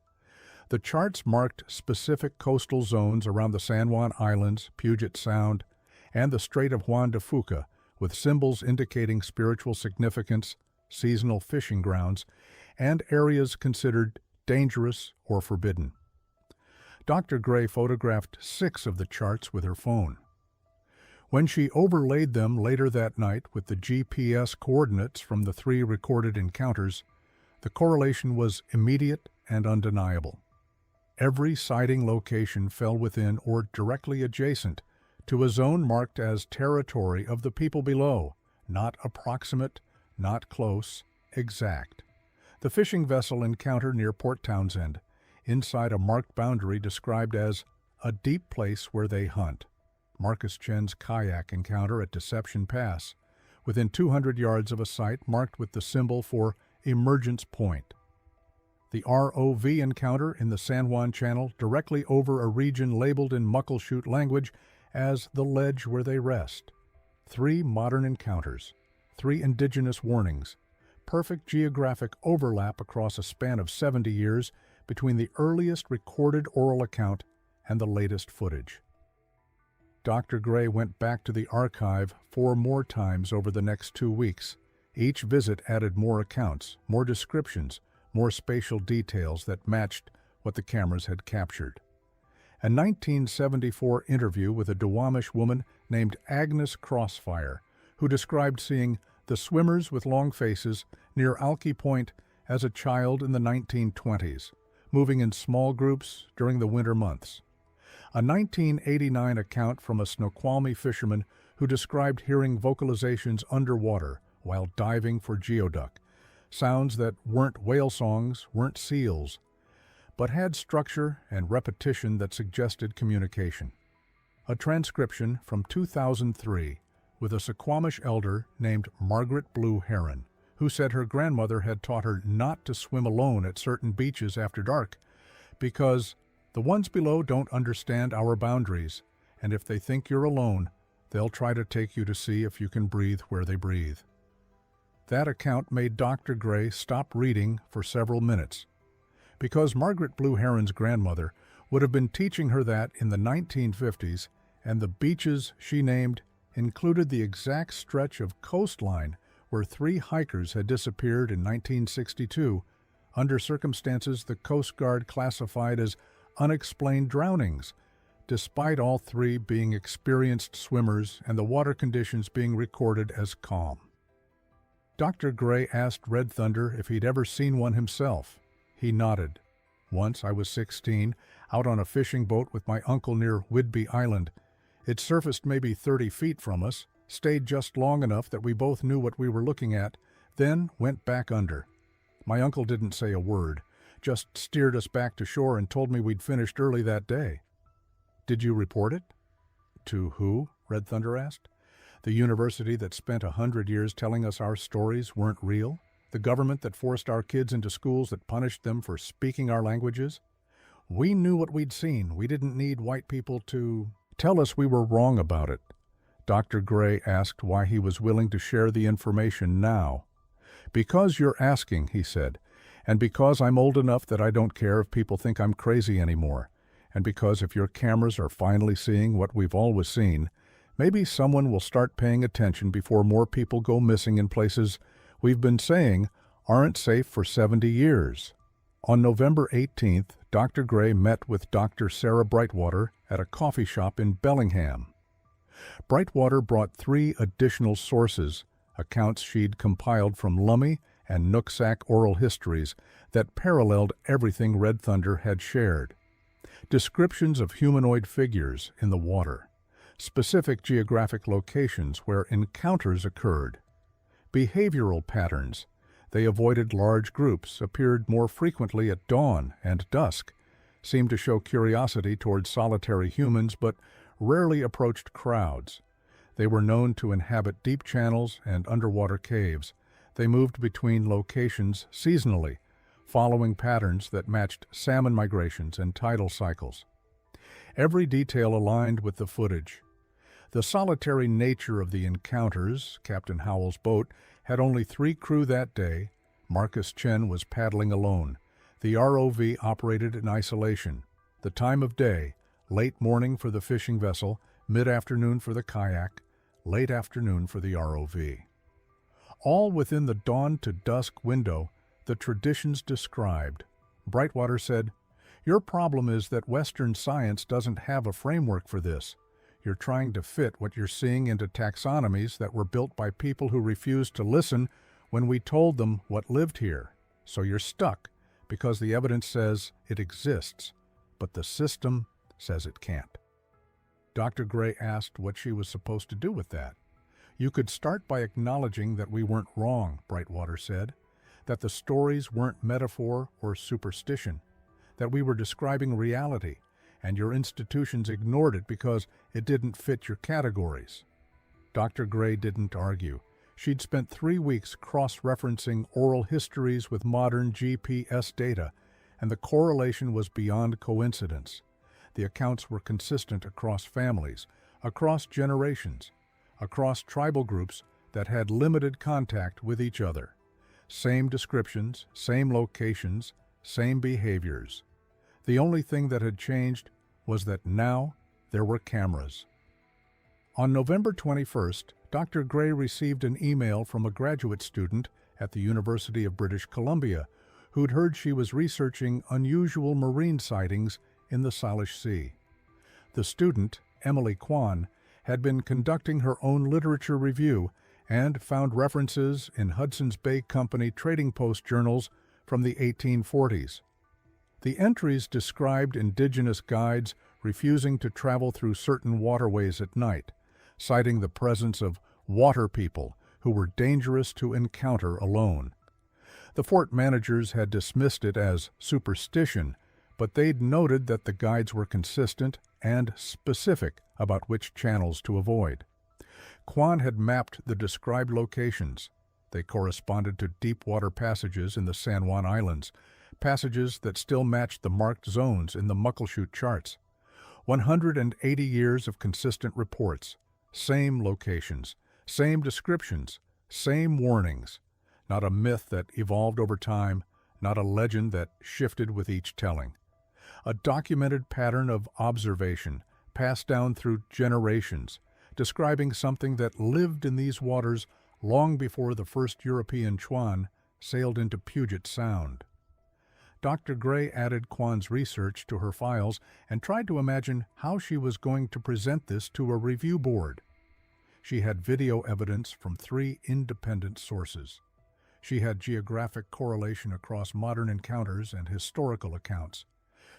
The charts marked specific coastal zones around the San Juan Islands, Puget Sound, and the Strait of Juan de Fuca, with symbols indicating spiritual significance, seasonal fishing grounds, and areas considered dangerous or forbidden. Dr. Gray photographed 6 of the charts with her phone. When she overlaid them later that night with the GPS coordinates from the 3 recorded encounters, the correlation was immediate and undeniable. Every sighting location fell within or directly adjacent to a zone marked as territory of the people below, not approximate, not close, exact. The fishing vessel encounter near Port Townsend, inside a marked boundary described as a deep place where they hunt. Marcus Chen's kayak encounter at Deception Pass, within 200 yards of a site marked with the symbol for Emergence Point. The ROV encounter in the San Juan Channel directly over a region labeled in Muckleshoot language as the ledge where they rest. 3 modern encounters, 3 indigenous warnings, perfect geographic overlap across a span of 70 years between the earliest recorded oral account and the latest footage. Dr. Gray went back to the archive 4 more times over the next 2 weeks. Each visit added more accounts, more descriptions, more spatial details that matched what the cameras had captured. A 1974 interview with a Duwamish woman named Agnes Crossfire, who described seeing the swimmers with long faces near Alki Point as a child in the 1920s, moving in small groups during the winter months. A 1989 account from a Snoqualmie fisherman who described hearing vocalizations underwater while diving for geoduck, sounds that weren't whale songs, weren't seals, but had structure and repetition that suggested communication. A transcription from 2003 with a Suquamish elder named Margaret Blue Heron, who said her grandmother had taught her not to swim alone at certain beaches after dark because the ones below don't understand our boundaries, and if they think you're alone, they'll try to take you to see if you can breathe where they breathe. That account made Dr. Gray stop reading for several minutes, because Margaret Blue Heron's grandmother would have been teaching her that in the 1950s, and the beaches she named included the exact stretch of coastline where 3 hikers had disappeared in 1962 under circumstances the Coast Guard classified as unexplained drownings, despite all 3 being experienced swimmers and the water conditions being recorded as calm. Dr. Gray asked Red Thunder if he'd ever seen one himself. He nodded. "Once I was 16, out on a fishing boat with my uncle near Whidbey Island. It surfaced maybe 30 feet from us, stayed just long enough that we both knew what we were looking at, then went back under. My uncle didn't say a word, just steered us back to shore and told me we'd finished early that day. Did you report it? To who? Red Thunder asked. The university that spent 100 years telling us our stories weren't real? The government that forced our kids into schools that punished them for speaking our languages? We knew what we'd seen. We didn't need white people to tell us we were wrong about it. Dr. Gray asked why he was willing to share the information now. Because you're asking, he said, and because I'm old enough that I don't care if people think I'm crazy anymore, and because if your cameras are finally seeing what we've always seen, maybe someone will start paying attention before more people go missing in places we've been saying aren't safe for 70 years. On November 18th, Dr. Gray met with Dr. Sarah Brightwater at a coffee shop in Bellingham. Brightwater brought 3 additional sources, accounts she'd compiled from Lummi and Nooksack oral histories that paralleled everything Red Thunder had shared. Descriptions of humanoid figures in the water, specific geographic locations where encounters occurred, behavioral patterns. They avoided large groups, appeared more frequently at dawn and dusk, seemed to show curiosity towards solitary humans, but rarely approached crowds. They were known to inhabit deep channels and underwater caves. They moved between locations seasonally, following patterns that matched salmon migrations and tidal cycles. Every detail aligned with the footage. The solitary nature of the encounters, Captain Howell's boat, had only 3 crew that day. Marcus Chen was paddling alone. The ROV operated in isolation. The time of day, late morning for the fishing vessel, mid-afternoon for the kayak, late afternoon for the ROV. All within the dawn to dusk window, the traditions described. Brightwater said, "Your problem is that Western science doesn't have a framework for this. You're trying to fit what you're seeing into taxonomies that were built by people who refused to listen when we told them what lived here. So you're stuck because the evidence says it exists, but the system says it can't." Dr. Gray asked what she was supposed to do with that. "You could start by acknowledging that we weren't wrong," Brightwater said, "that the stories weren't metaphor or superstition, that we were describing reality, and your institutions ignored it because it didn't fit your categories." Dr. Gray didn't argue. She'd spent 3 weeks cross-referencing oral histories with modern GPS data, and the correlation was beyond coincidence. The accounts were consistent across families, across generations, across tribal groups that had limited contact with each other. Same descriptions, same locations, same behaviors. The only thing that had changed was that now there were cameras. On November 21st, Dr. Gray received an email from a graduate student at the University of British Columbia who'd heard she was researching unusual marine sightings in the Salish Sea. The student, Emily Kwan, had been conducting her own literature review and found references in Hudson's Bay Company trading post journals from the 1840s. The entries described indigenous guides refusing to travel through certain waterways at night, citing the presence of water people who were dangerous to encounter alone. The fort managers had dismissed it as superstition, but they'd noted that the guides were consistent and specific about which channels to avoid. Kwan had mapped the described locations. They corresponded to deep water passages in the San Juan Islands, passages that still matched the marked zones in the Muckleshoot charts. 180 years of consistent reports, same locations, same descriptions, same warnings. Not a myth that evolved over time, not a legend that shifted with each telling. A documented pattern of observation, passed down through generations, describing something that lived in these waters long before the first European Chuan sailed into Puget Sound. Dr. Gray added Kwan's research to her files and tried to imagine how she was going to present this to a review board. She had video evidence from 3 independent sources. She had geographic correlation across modern encounters and historical accounts.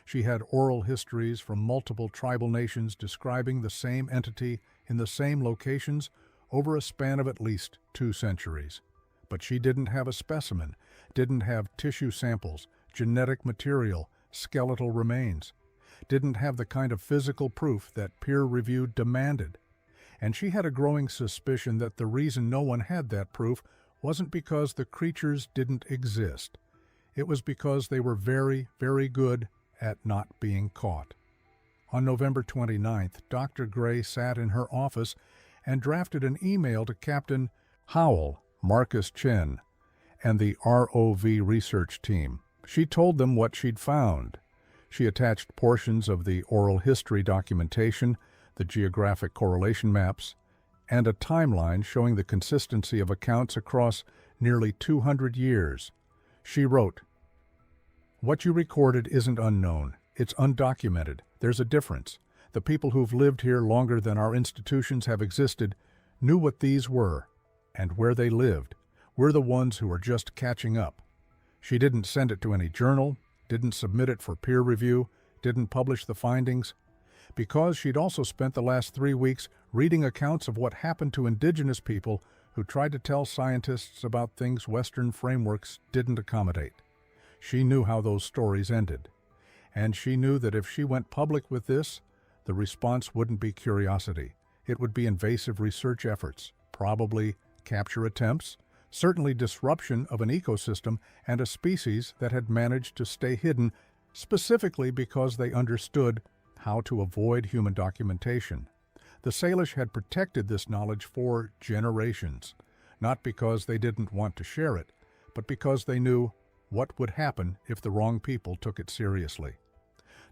She had oral histories from multiple tribal nations describing the same entity in the same locations over a span of at least 2 centuries. But she didn't have a specimen, didn't have tissue samples, genetic material, skeletal remains, didn't have the kind of physical proof that peer review demanded. And she had a growing suspicion that the reason no one had that proof wasn't because the creatures didn't exist. It was because they were very, very good at not being caught. On November 29th, Dr. Gray sat in her office and drafted an email to Captain Howell, Marcus Chen, and the ROV research team. She told them what she'd found. She attached portions of the oral history documentation, the geographic correlation maps, and a timeline showing the consistency of accounts across nearly 200 years. She wrote, "What you recorded isn't unknown. It's undocumented. There's a difference. The people who've lived here longer than our institutions have existed knew what these were and where they lived. We're the ones who are just catching up." She didn't send it to any journal, didn't submit it for peer review, didn't publish the findings, because she'd also spent the last 3 weeks reading accounts of what happened to indigenous people who tried to tell scientists about things Western frameworks didn't accommodate. She knew how those stories ended, and she knew that if she went public with this, the response wouldn't be curiosity. It would be invasive research efforts, probably capture attempts, certainly disruption of an ecosystem and a species that had managed to stay hidden specifically because they understood how to avoid human documentation. The Salish had protected this knowledge for generations, not because they didn't want to share it, but because they knew what would happen if the wrong people took it seriously.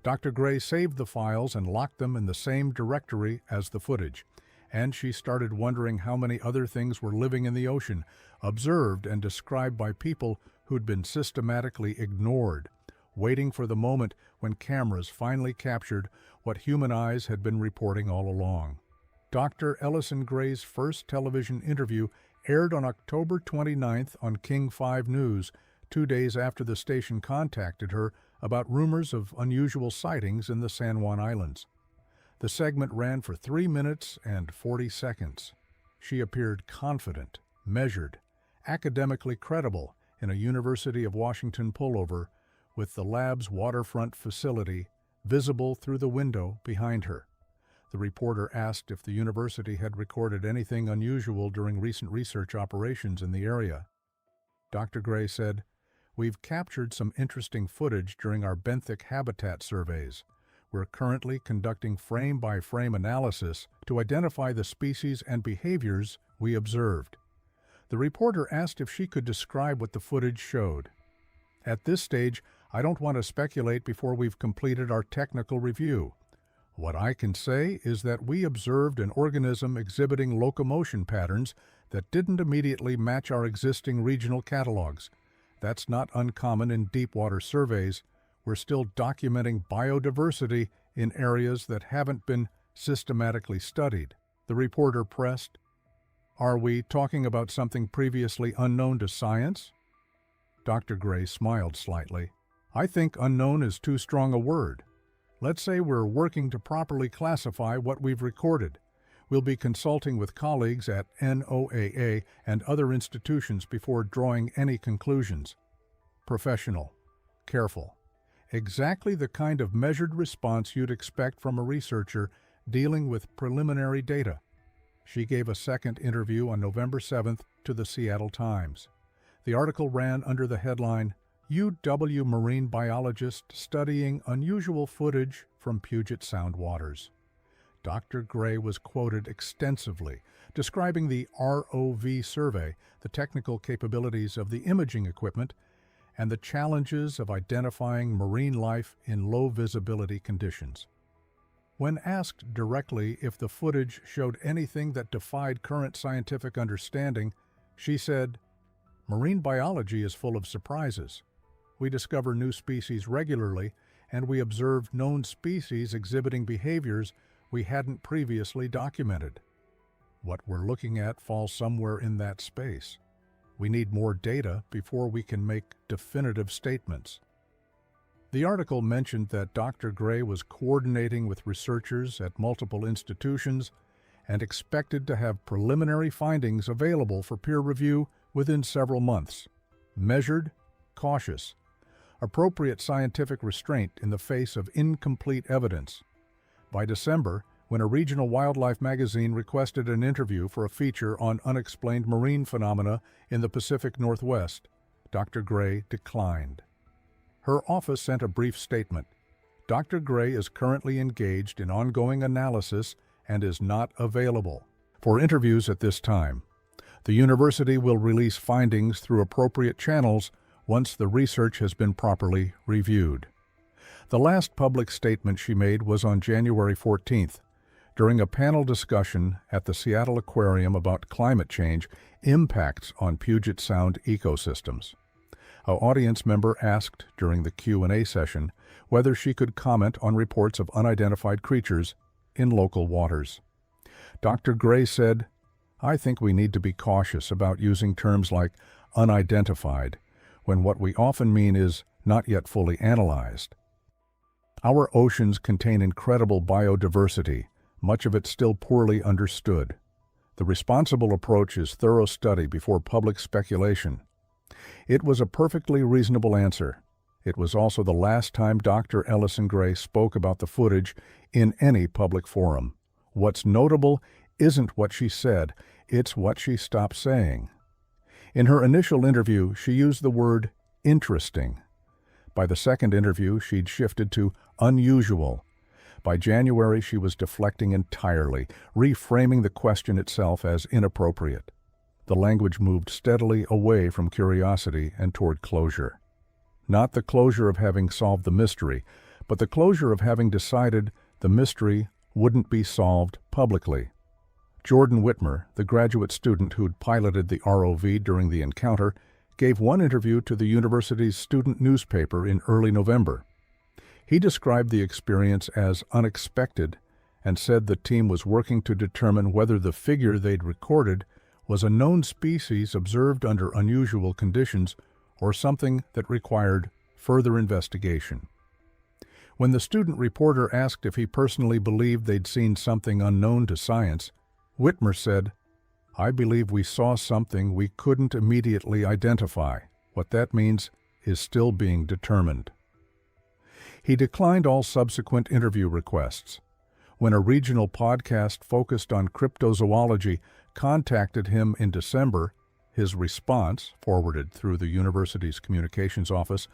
Dr. Gray saved the files and locked them in the same directory as the footage, and she started wondering how many other things were living in the ocean, observed and described by people who'd been systematically ignored, waiting for the moment when cameras finally captured what human eyes had been reporting all along. Dr. Ellison Gray's first television interview aired on October 29th on King 5 News, 2 days after the station contacted her about rumors of unusual sightings in the San Juan Islands. The segment ran for 3 minutes and 40 seconds. She appeared confident, measured, academically credible in a University of Washington pullover, with the lab's waterfront facility visible through the window behind her. The reporter asked if the university had recorded anything unusual during recent research operations in the area. Dr. Gray said, "We've captured some interesting footage during our benthic habitat surveys. We're currently conducting frame-by-frame analysis to identify the species and behaviors we observed." The reporter asked if she could describe what the footage showed. "At this stage, I don't want to speculate before we've completed our technical review. What I can say is that we observed an organism exhibiting locomotion patterns that didn't immediately match our existing regional catalogs. That's not uncommon in deep-water surveys. We're still documenting biodiversity in areas that haven't been systematically studied." The reporter pressed, "Are we talking about something previously unknown to science?" Dr. Gray smiled slightly. "I think unknown is too strong a word. Let's say we're working to properly classify what we've recorded. We'll be consulting with colleagues at NOAA and other institutions before drawing any conclusions. Professional, careful. Exactly the kind of measured response you'd expect from a researcher dealing with preliminary data." She gave a second interview on November 7th to the Seattle Times. The article ran under the headline, "UW Marine Biologist Studying Unusual Footage from Puget Sound Waters." Dr. Gray was quoted extensively, describing the ROV survey, the technical capabilities of the imaging equipment, and the challenges of identifying marine life in low-visibility conditions. When asked directly if the footage showed anything that defied current scientific understanding, she said, "Marine biology is full of surprises. We discover new species regularly, and we observe known species exhibiting behaviors we hadn't previously documented. What we're looking at falls somewhere in that space. We need more data before we can make definitive statements." The article mentioned that Dr. Gray was coordinating with researchers at multiple institutions and expected to have preliminary findings available for peer review within several months. Measured, cautious, appropriate scientific restraint in the face of incomplete evidence. By December, when a regional wildlife magazine requested an interview for a feature on unexplained marine phenomena in the Pacific Northwest, Dr. Gray declined. Her office sent a brief statement. Dr. Gray is currently engaged in ongoing analysis and is not available for interviews at this time. The university will release findings through appropriate channels once the research has been properly reviewed. The last public statement she made was on January 14th, during a panel discussion at the Seattle Aquarium about climate change impacts on Puget Sound ecosystems. An audience member asked during the Q&A session whether she could comment on reports of unidentified creatures in local waters. Dr. Gray said, "I think we need to be cautious about using terms like unidentified when what we often mean is not yet fully analyzed. Our oceans contain incredible biodiversity, much of it still poorly understood. The responsible approach is thorough study before public speculation." It was a perfectly reasonable answer. It was also the last time Dr. Ellison Gray spoke about the footage in any public forum. What's notable isn't what she said, it's what she stopped saying. In her initial interview, she used the word interesting. By the second interview, she'd shifted to unusual. By January, she was deflecting entirely, reframing the question itself as inappropriate. The language moved steadily away from curiosity and toward closure. Not the closure of having solved the mystery, but the closure of having decided the mystery wouldn't be solved publicly. Jordan Whitmer, the graduate student who'd piloted the ROV during the encounter, gave one interview to the university's student newspaper in early November. He described the experience as unexpected and said the team was working to determine whether the figure they'd recorded was a known species observed under unusual conditions or something that required further investigation. When the student reporter asked if he personally believed they'd seen something unknown to science, Whitmer said, "I believe we saw something we couldn't immediately identify. What that means is still being determined." He declined all subsequent interview requests. When a regional podcast focused on cryptozoology contacted him in December, his response, forwarded through the university's communications office,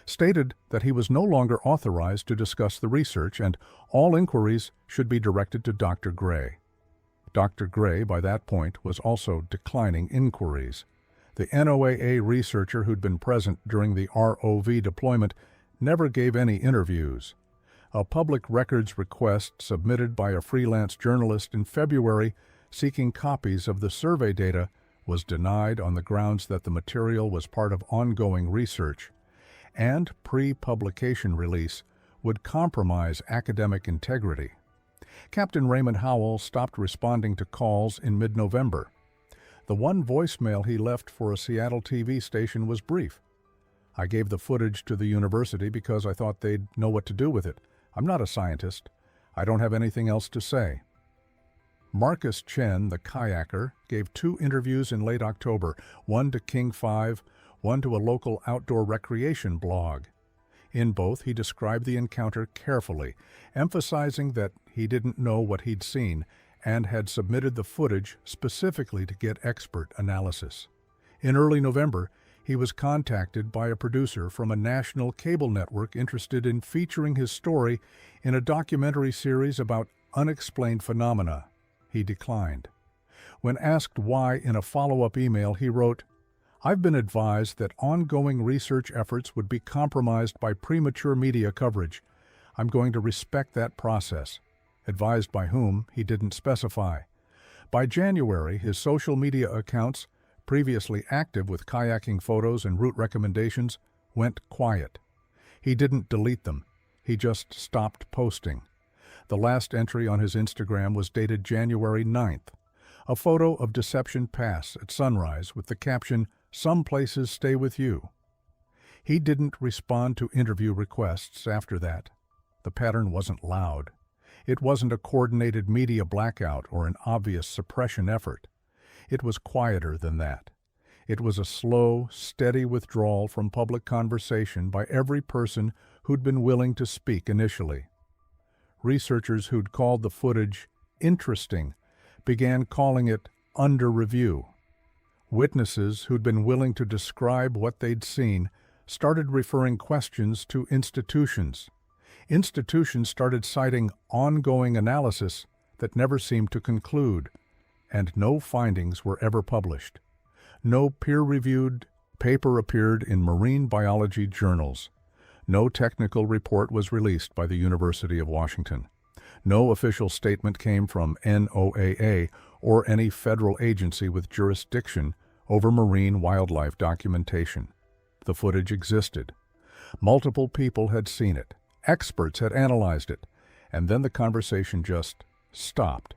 stated that he was no longer authorized to discuss the research and all inquiries should be directed to Dr. Gray. Dr. Gray, by that point, was also declining inquiries. The NOAA researcher who'd been present during the ROV deployment never gave any interviews. A public records request submitted by a freelance journalist in February seeking copies of the survey data was denied on the grounds that the material was part of ongoing research, and pre-publication release would compromise academic integrity. Captain Raymond Howell stopped responding to calls in mid-November. The one voicemail he left for a Seattle TV station was brief. "I gave the footage to the university because I thought they'd know what to do with it. I'm not a scientist. I don't have anything else to say." Marcus Chen, the kayaker, gave 2 interviews in late October, one to King 5, one to a local outdoor recreation blog. In both, he described the encounter carefully, emphasizing that he didn't know what he'd seen and had submitted the footage specifically to get expert analysis. In early November, he was contacted by a producer from a national cable network interested in featuring his story in a documentary series about unexplained phenomena. He declined. When asked why in a follow-up email, he wrote, "I've been advised that ongoing research efforts would be compromised by premature media coverage. I'm going to respect that process." Advised by whom, he didn't specify. By January, his social media accounts, previously active with kayaking photos and route recommendations, went quiet. He didn't delete them. He just stopped posting. The last entry on his Instagram was dated January 9th, a photo of Deception Pass at sunrise with the caption, "Some places stay with you." He didn't respond to interview requests after that. The pattern wasn't loud. It wasn't a coordinated media blackout or an obvious suppression effort. It was quieter than that. It was a slow, steady withdrawal from public conversation by every person who'd been willing to speak initially. Researchers who'd called the footage interesting began calling it under review. Witnesses who'd been willing to describe what they'd seen started referring questions to institutions. Institutions started citing ongoing analysis that never seemed to conclude, and no findings were ever published. No peer-reviewed paper appeared in marine biology journals. No technical report was released by the University of Washington. No official statement came from NOAA or any federal agency with jurisdiction over marine wildlife documentation. The footage existed. Multiple people had seen it. Experts had analyzed it. And then the conversation just stopped.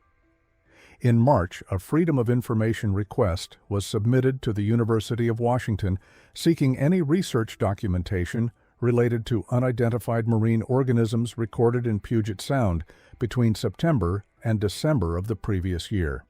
In March, a Freedom of Information request was submitted to the University of Washington seeking any research documentation related to unidentified marine organisms recorded in Puget Sound between September and December of the previous year.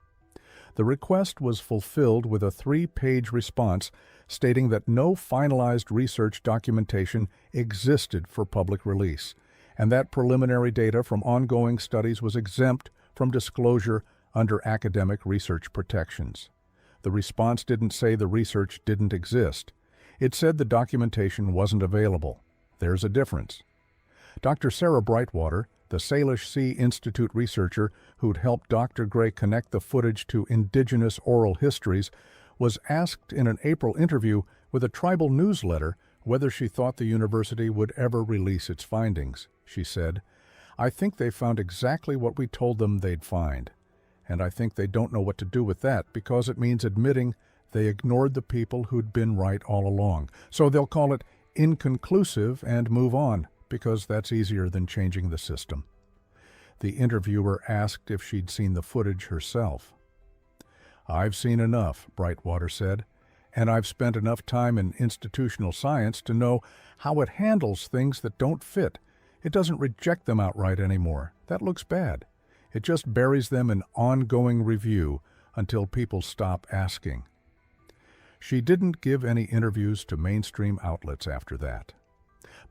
The request was fulfilled with a 3-page response stating that no finalized research documentation existed for public release, and that preliminary data from ongoing studies was exempt from disclosure under academic research protections. The response didn't say the research didn't exist. It said the documentation wasn't available. There's a difference. Dr. Sarah Brightwater, the Salish Sea Institute researcher who'd helped Dr. Gray connect the footage to indigenous oral histories, was asked in an April interview with a tribal newsletter whether she thought the university would ever release its findings. She said, "I think they found exactly what we told them they'd find. And I think they don't know what to do with that because it means admitting they ignored the people who'd been right all along. So they'll call it inconclusive and move on because that's easier than changing the system." The interviewer asked if she'd seen the footage herself. "I've seen enough," Brightwater said, "and I've spent enough time in institutional science to know how it handles things that don't fit. It doesn't reject them outright anymore. That looks bad. It just buries them in ongoing review until people stop asking." She didn't give any interviews to mainstream outlets after that.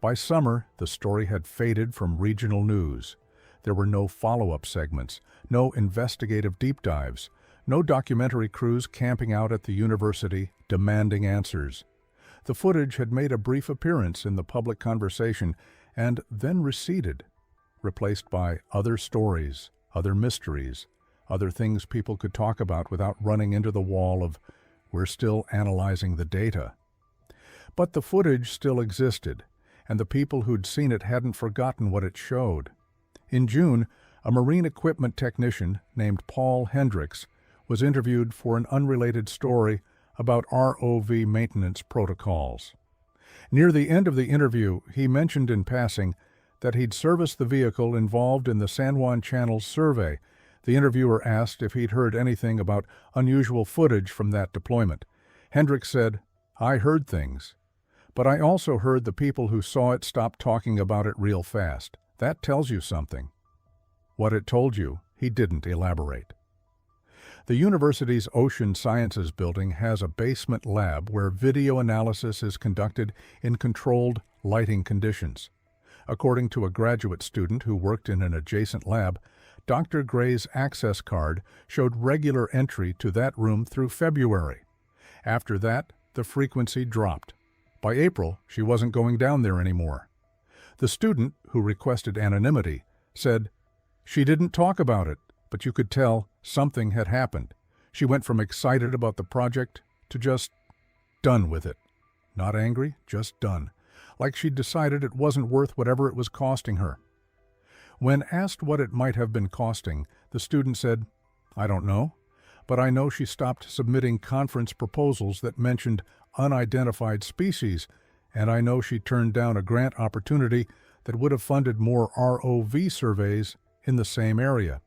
By summer, the story had faded from regional news. There were no follow-up segments, no investigative deep dives, no documentary crews camping out at the university demanding answers. The footage had made a brief appearance in the public conversation and then receded, replaced by other stories, other mysteries, other things people could talk about without running into the wall of, "We're still analyzing the data." But the footage still existed, and the people who'd seen it hadn't forgotten what it showed. In June, a marine equipment technician named Paul Hendricks was interviewed for an unrelated story about ROV maintenance protocols. Near the end of the interview, he mentioned in passing that he'd serviced the vehicle involved in the San Juan Channel survey. The interviewer asked if he'd heard anything about unusual footage from that deployment. Hendricks said, "I heard things, but I also heard the people who saw it stop talking about it real fast. That tells you something." What it told you, he didn't elaborate. The university's Ocean Sciences building has a basement lab where video analysis is conducted in controlled lighting conditions. According to a graduate student who worked in an adjacent lab, Dr. Gray's access card showed regular entry to that room through February. After that, the frequency dropped. By April, she wasn't going down there anymore. The student, who requested anonymity, said, "She didn't talk about it, but you could tell something had happened. She went from excited about the project to just done with it. Not angry, just done. Like she'd decided it wasn't worth whatever it was costing her." When asked what it might have been costing, the student said, "I don't know, but I know she stopped submitting conference proposals that mentioned unidentified species, and I know she turned down a grant opportunity that would have funded more ROV surveys in the same area.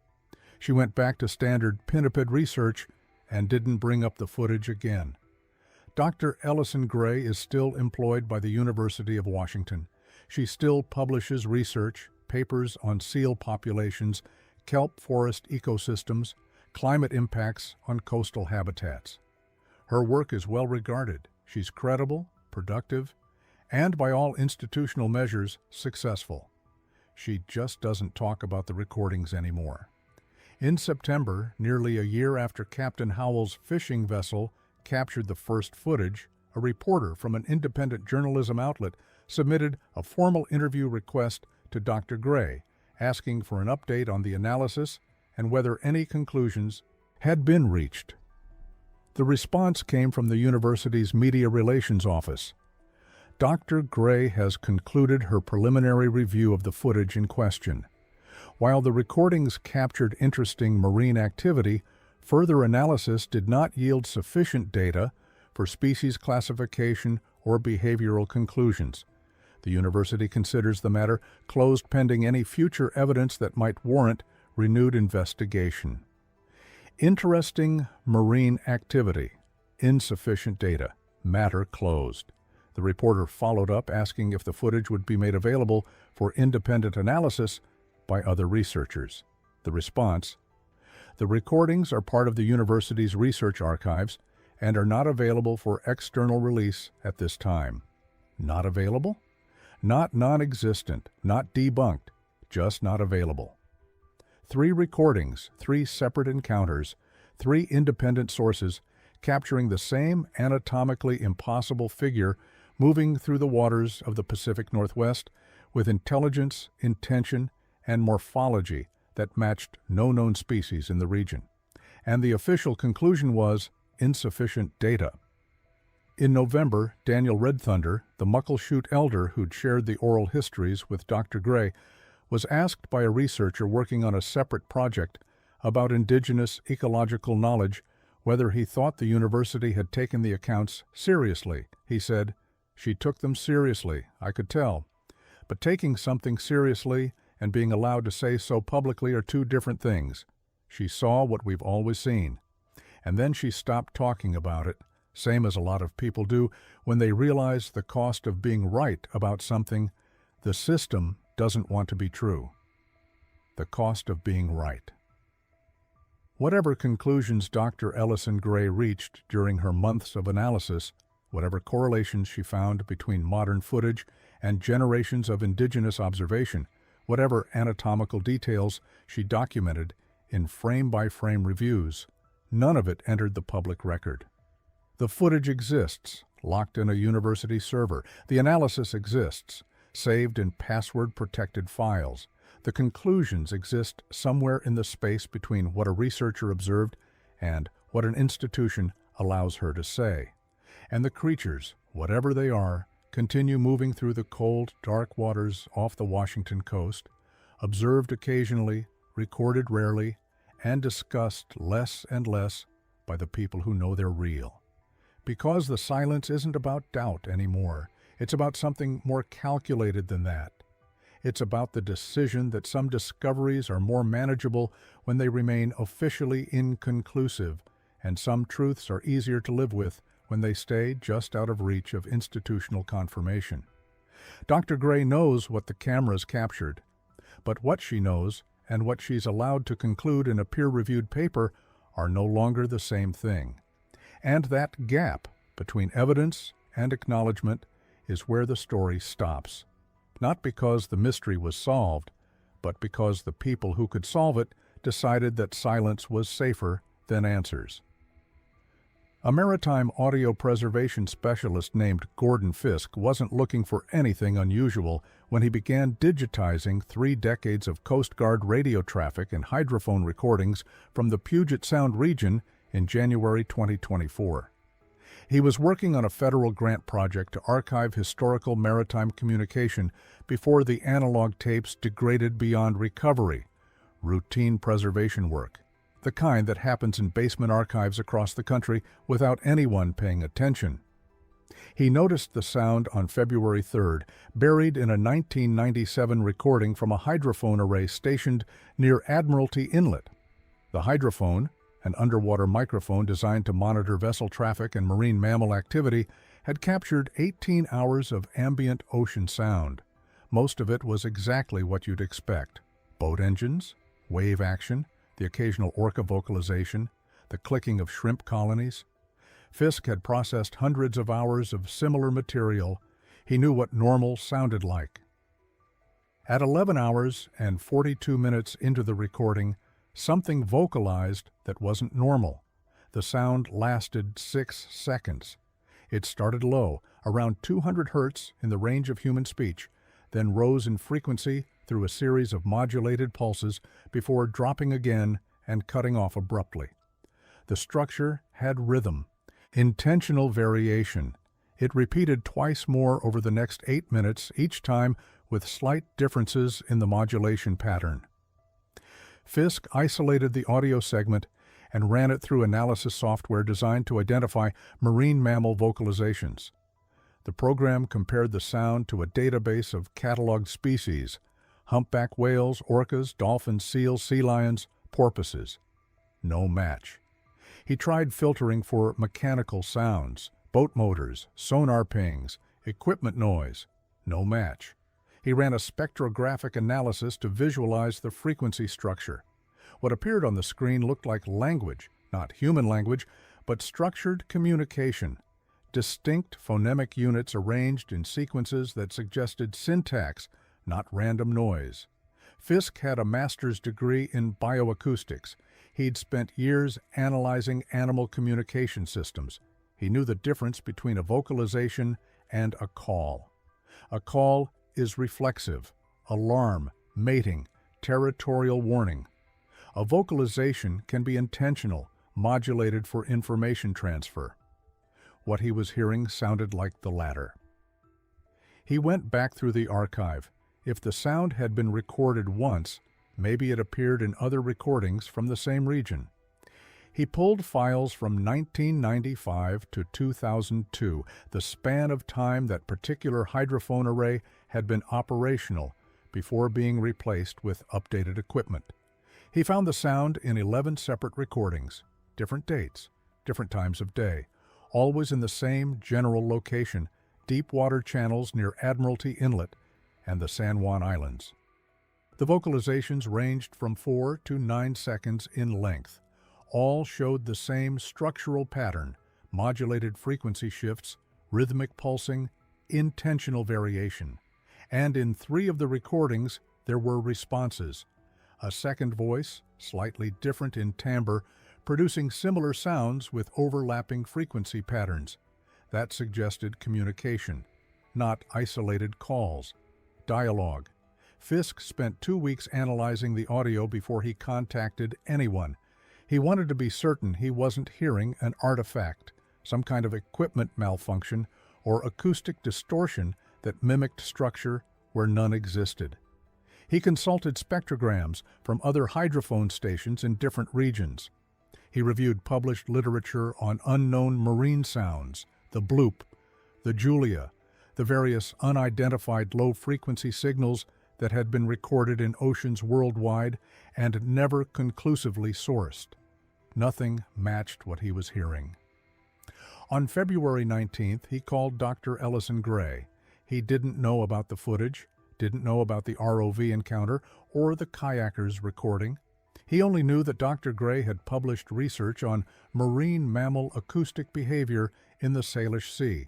She went back to standard pinniped research and didn't bring up the footage again." Dr. Ellison Gray is still employed by the University of Washington. She still publishes research, papers on seal populations, kelp forest ecosystems, climate impacts on coastal habitats. Her work is well regarded. She's credible, productive, and by all institutional measures, successful. She just doesn't talk about the recordings anymore. In September, nearly a year after Captain Howell's fishing vessel captured the first footage, a reporter from an independent journalism outlet submitted a formal interview request to Dr. Gray, asking for an update on the analysis and whether any conclusions had been reached. The response came from the university's Media Relations Office. Dr. Gray has concluded her preliminary review of the footage in question. While the recordings captured interesting marine activity, further analysis did not yield sufficient data for species classification or behavioral conclusions. The university considers the matter closed pending any future evidence that might warrant renewed investigation. Interesting marine activity, insufficient data, matter closed. The reporter followed up asking if the footage would be made available for independent analysis by other researchers. The response: the recordings are part of the university's research archives and are not available for external release at this time. Not available? Not non-existent, not debunked, just not available. 3 recordings, 3 separate encounters, 3 independent sources capturing the same anatomically impossible figure moving through the waters of the Pacific Northwest with intelligence, intention, and morphology that matched no known species in the region. And the official conclusion was insufficient data. In November, Daniel Red Thunder, the Muckleshoot elder who'd shared the oral histories with Dr. Gray, was asked by a researcher working on a separate project about indigenous ecological knowledge whether he thought the university had taken the accounts seriously. He said, "She took them seriously, I could tell. But taking something seriously and being allowed to say so publicly are 2 different things. She saw what we've always seen. And then she stopped talking about it, same as a lot of people do when they realize the cost of being right about something the system doesn't want to be true. The cost of being right." Whatever conclusions Dr. Ellison Gray reached during her months of analysis, whatever correlations she found between modern footage and generations of indigenous observation, whatever anatomical details she documented in frame-by-frame reviews, none of it entered the public record. The footage exists, locked in a university server. The analysis exists, saved in password-protected files. The conclusions exist somewhere in the space between what a researcher observed and what an institution allows her to say. And the creatures, whatever they are, continue moving through the cold, dark waters off the Washington coast, observed occasionally, recorded rarely, and discussed less and less by the people who know they're real. Because the silence isn't about doubt anymore. It's about something more calculated than that. It's about the decision that some discoveries are more manageable when they remain officially inconclusive, and some truths are easier to live with when they stay just out of reach of institutional confirmation. Dr. Gray knows what the cameras captured, but what she knows and what she's allowed to conclude in a peer-reviewed paper are no longer the same thing. And that gap between evidence and acknowledgement is where the story stops. Not because the mystery was solved, but because the people who could solve it decided that silence was safer than answers. A maritime audio preservation specialist named Gordon Fisk wasn't looking for anything unusual when he began digitizing 3 decades of Coast Guard radio traffic and hydrophone recordings from the Puget Sound region in January 2024. He was working on a federal grant project to archive historical maritime communication before the analog tapes degraded beyond recovery, routine preservation work, the kind that happens in basement archives across the country without anyone paying attention. He noticed the sound on February 3rd, buried in a 1997 recording from a hydrophone array stationed near Admiralty Inlet. The hydrophone, An underwater microphone designed to monitor vessel traffic and marine mammal activity had captured 18 hours of ambient ocean sound. Most of it was exactly what you'd expect: boat engines, wave action, the occasional orca vocalization, the clicking of shrimp colonies. Fisk had processed hundreds of hours of similar material. He knew what normal sounded like. At 11 hours and 42 minutes into the recording, something vocalized that wasn't normal. The sound lasted 6 seconds. It started low, around 200 hertz in the range of human speech, then rose in frequency through a series of modulated pulses before dropping again and cutting off abruptly. The structure had rhythm, intentional variation. It repeated twice more over the next 8 minutes, each time with slight differences in the modulation pattern. Fisk isolated the audio segment and ran it through analysis software designed to identify marine mammal vocalizations. The program compared the sound to a database of cataloged species: humpback whales, orcas, dolphins, seals, sea lions, porpoises. No match. He tried filtering for mechanical sounds, boat motors, sonar pings, equipment noise. No match. He ran a spectrographic analysis to visualize the frequency structure. What appeared on the screen looked like language, not human language, but structured communication. Distinct phonemic units arranged in sequences that suggested syntax, not random noise. Fisk had a master's degree in bioacoustics. He'd spent years analyzing animal communication systems. He knew the difference between a vocalization and a call. A call is reflexive, alarm, mating, territorial warning. A vocalization can be intentional, modulated for information transfer. What he was hearing sounded like the latter. He went back through the archive. If the sound had been recorded once, maybe it appeared in other recordings from the same region. He pulled files from 1995 to 2002, the span of time that particular hydrophone array had been operational before being replaced with updated equipment. He found the sound in 11 separate recordings, different dates, different times of day, always in the same general location, deep water channels near Admiralty Inlet and the San Juan Islands. The vocalizations ranged from 4 to 9 seconds in length. All showed the same structural pattern: modulated frequency shifts, rhythmic pulsing, intentional variation. And in 3 of the recordings, there were responses. A second voice, slightly different in timbre, producing similar sounds with overlapping frequency patterns. That suggested communication, not isolated calls. Dialogue. Fisk spent 2 weeks analyzing the audio before he contacted anyone. He wanted to be certain he wasn't hearing an artifact, some kind of equipment malfunction, or acoustic distortion that mimicked structure where none existed. He consulted spectrograms from other hydrophone stations in different regions. He reviewed published literature on unknown marine sounds, the bloop, the Julia, the various unidentified low-frequency signals that had been recorded in oceans worldwide and never conclusively sourced. Nothing matched what he was hearing. On February 19th, he called Dr. Ellison Gray. He didn't know about the footage, didn't know about the ROV encounter or the kayakers recording. He only knew that Dr. Gray had published research on marine mammal acoustic behavior in the Salish Sea,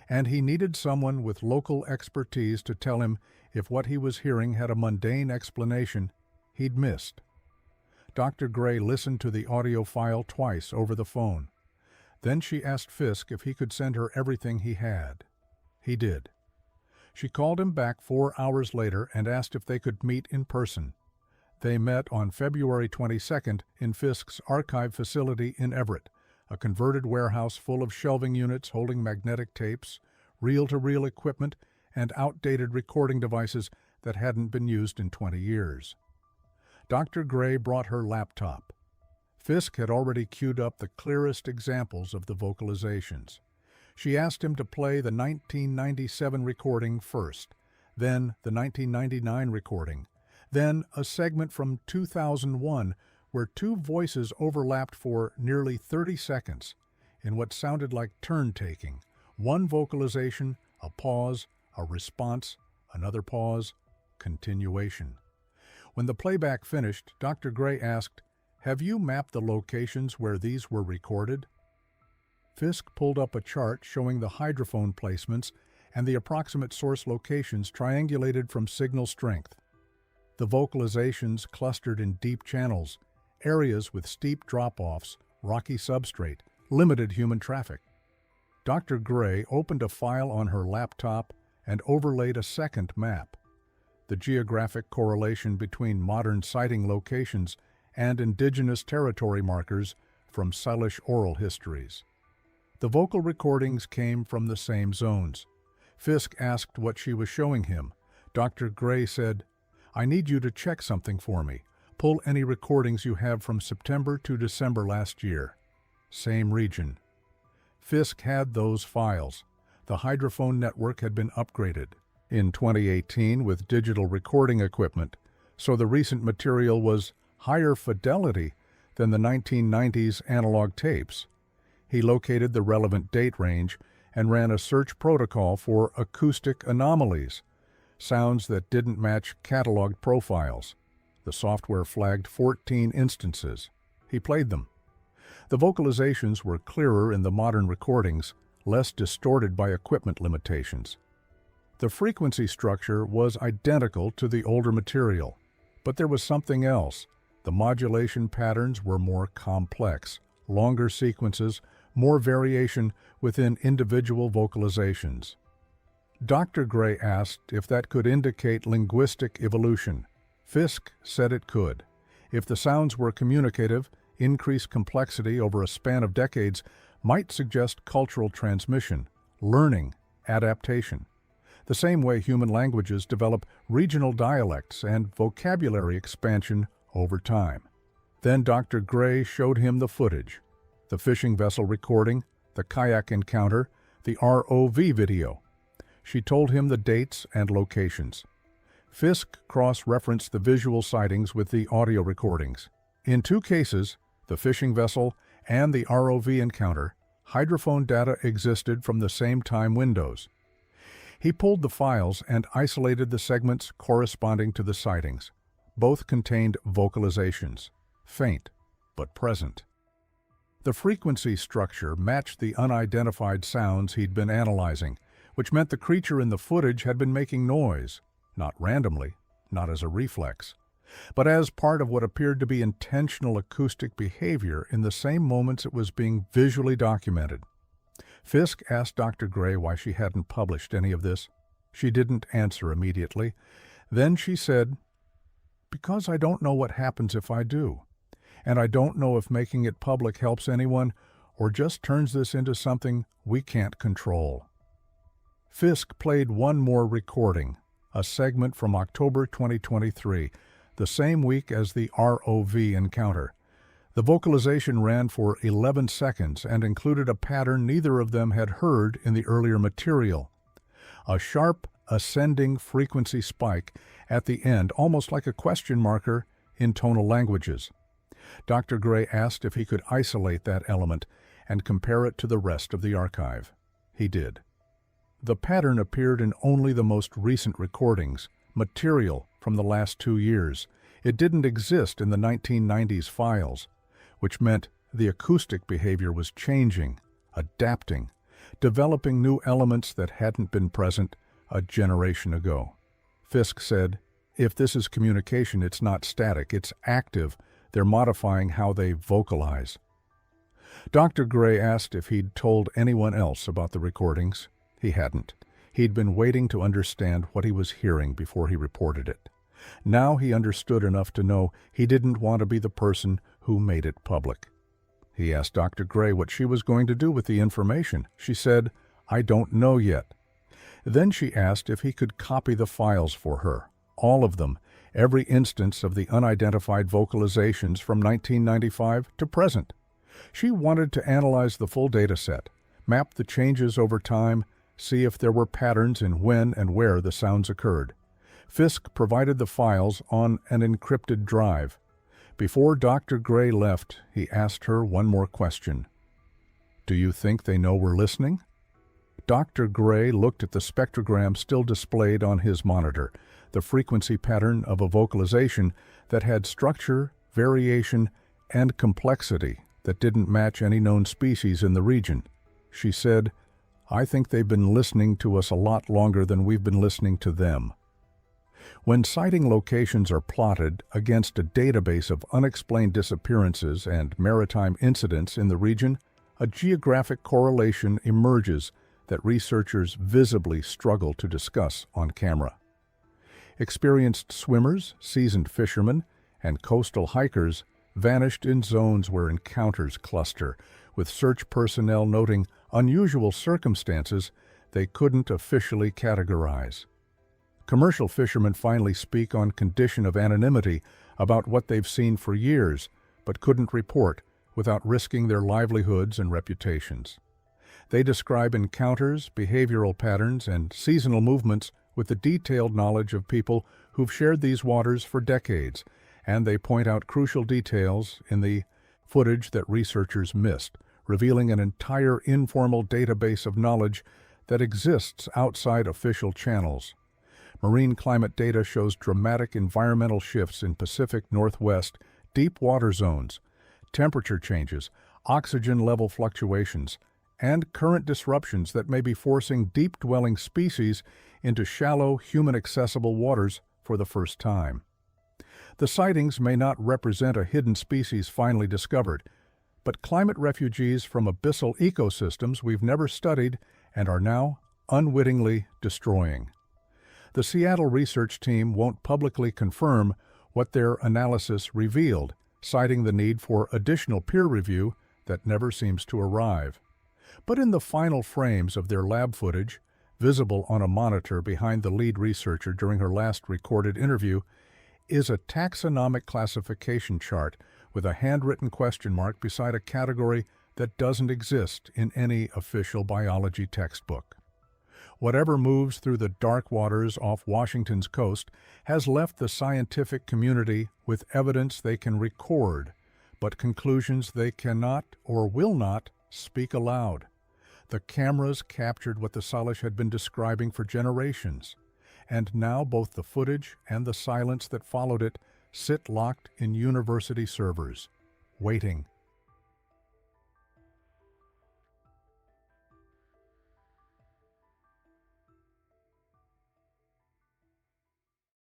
and he needed someone with local expertise to tell him if what he was hearing had a mundane explanation he'd missed. Dr. Gray listened to the audio file twice over the phone. Then she asked Fisk if he could send her everything he had. He did. She called him back 4 hours later and asked if they could meet in person. They met on February 22nd in Fisk's archive facility in Everett, a converted warehouse full of shelving units holding magnetic tapes, reel-to-reel equipment, and outdated recording devices that hadn't been used in 20 years. Dr. Gray brought her laptop. Fisk had already queued up the clearest examples of the vocalizations. She asked him to play the 1997 recording first, then the 1999 recording, then a segment from 2001 where where two voices overlapped for nearly 30 seconds in what sounded like turn-taking. One vocalization, a pause, a response, another pause, continuation. When the playback finished, Dr. Gray asked, "Have you mapped the locations where these were recorded?" Fisk pulled up a chart showing the hydrophone placements and the approximate source locations triangulated from signal strength. The vocalizations clustered in deep channels, areas with steep drop-offs, rocky substrate, limited human traffic. Dr. Gray opened a file on her laptop and overlaid a second map. The geographic correlation between modern sighting locations and indigenous territory markers from Salish oral histories. The vocal recordings came from the same zones. Fisk asked what she was showing him. Dr. Gray said, "I need you to check something for me. Pull any recordings you have from September to December last year." Same region. Fisk had those files. The hydrophone network had been upgraded in 2018 with digital recording equipment, so the recent material was higher fidelity than the 1990s analog tapes. He located the relevant date range and ran a search protocol for acoustic anomalies, sounds that didn't match cataloged profiles. The software flagged 14 instances. He played them. The vocalizations were clearer in the modern recordings, less distorted by equipment limitations. The frequency structure was identical to the older material, but there was something else. The modulation patterns were more complex, longer sequences, more variation within individual vocalizations. Dr. Gray asked if that could indicate linguistic evolution. Fisk said it could. If the sounds were communicative, increased complexity over a span of decades might suggest cultural transmission, learning, adaptation. The same way human languages develop regional dialects and vocabulary expansion over time. Then Dr. Gray showed him the footage. The fishing vessel recording, the kayak encounter, the ROV video. She told him the dates and locations. Fisk cross-referenced the visual sightings with the audio recordings. In two cases, the fishing vessel and the ROV encounter, hydrophone data existed from the same time windows. He pulled the files and isolated the segments corresponding to the sightings. Both contained vocalizations, faint but present. The frequency structure matched the unidentified sounds he'd been analyzing, which meant the creature in the footage had been making noise, not randomly, not as a reflex, but as part of what appeared to be intentional acoustic behavior in the same moments it was being visually documented. Fisk asked Dr. Gray why she hadn't published any of this. She didn't answer immediately. Then she said, "Because I don't know what happens if I do. And I don't know if making it public helps anyone or just turns this into something we can't control." Fisk played one more recording, a segment from October 2023, the same week as the ROV encounter. The vocalization ran for 11 seconds and included a pattern neither of them had heard in the earlier material. A sharp, ascending frequency spike at the end, almost like a question marker in tonal languages. Dr. Gray asked if he could isolate that element and compare it to the rest of the archive. He did. The pattern appeared in only the most recent recordings, material from the last 2 years. It didn't exist in the 1990s files, which meant the acoustic behavior was changing, adapting, developing new elements that hadn't been present a generation ago. Fisk said, "If this is communication, it's not static, it's active. They're modifying how they vocalize." Dr. Gray asked if he'd told anyone else about the recordings. He hadn't. He'd been waiting to understand what he was hearing before he reported it. Now he understood enough to know he didn't want to be the person who made it public. He asked Dr. Gray what she was going to do with the information. She said, "I don't know yet." Then she asked if he could copy the files for her, all of them, every instance of the unidentified vocalizations from 1995 to present. She wanted to analyze the full data set, map the changes over time, see if there were patterns in when and where the sounds occurred. Fisk provided the files on an encrypted drive. Before Dr. Gray left, he asked her one more question. "Do you think they know we're listening?" Dr. Gray looked at the spectrogram still displayed on his monitor, the frequency pattern of a vocalization that had structure, variation, and complexity that didn't match any known species in the region. She said, "I think they've been listening to us a lot longer than we've been listening to them." When sighting locations are plotted against a database of unexplained disappearances and maritime incidents in the region, a geographic correlation emerges that researchers visibly struggle to discuss on camera. Experienced swimmers, seasoned fishermen, and coastal hikers vanished in zones where encounters cluster, with search personnel noting unusual circumstances they couldn't officially categorize. Commercial fishermen finally speak on condition of anonymity about what they've seen for years, but couldn't report without risking their livelihoods and reputations. They describe encounters, behavioral patterns, and seasonal movements with the detailed knowledge of people who've shared these waters for decades, and they point out crucial details in the footage that researchers missed, revealing an entire informal database of knowledge that exists outside official channels. Marine climate data shows dramatic environmental shifts in Pacific Northwest deep water zones, temperature changes, oxygen level fluctuations, and current disruptions that may be forcing deep-dwelling species into shallow, human-accessible waters for the first time. The sightings may not represent a hidden species finally discovered, but climate refugees from abyssal ecosystems we've never studied and are now unwittingly destroying. The Seattle research team won't publicly confirm what their analysis revealed, citing the need for additional peer review that never seems to arrive. But in the final frames of their lab footage, visible on a monitor behind the lead researcher during her last recorded interview, is a taxonomic classification chart with a handwritten question mark beside a category that doesn't exist in any official biology textbook. Whatever moves through the dark waters off Washington's coast has left the scientific community with evidence they can record, but conclusions they cannot or will not speak aloud. The cameras captured what the Salish had been describing for generations, and now both the footage and the silence that followed it sit locked in university servers, waiting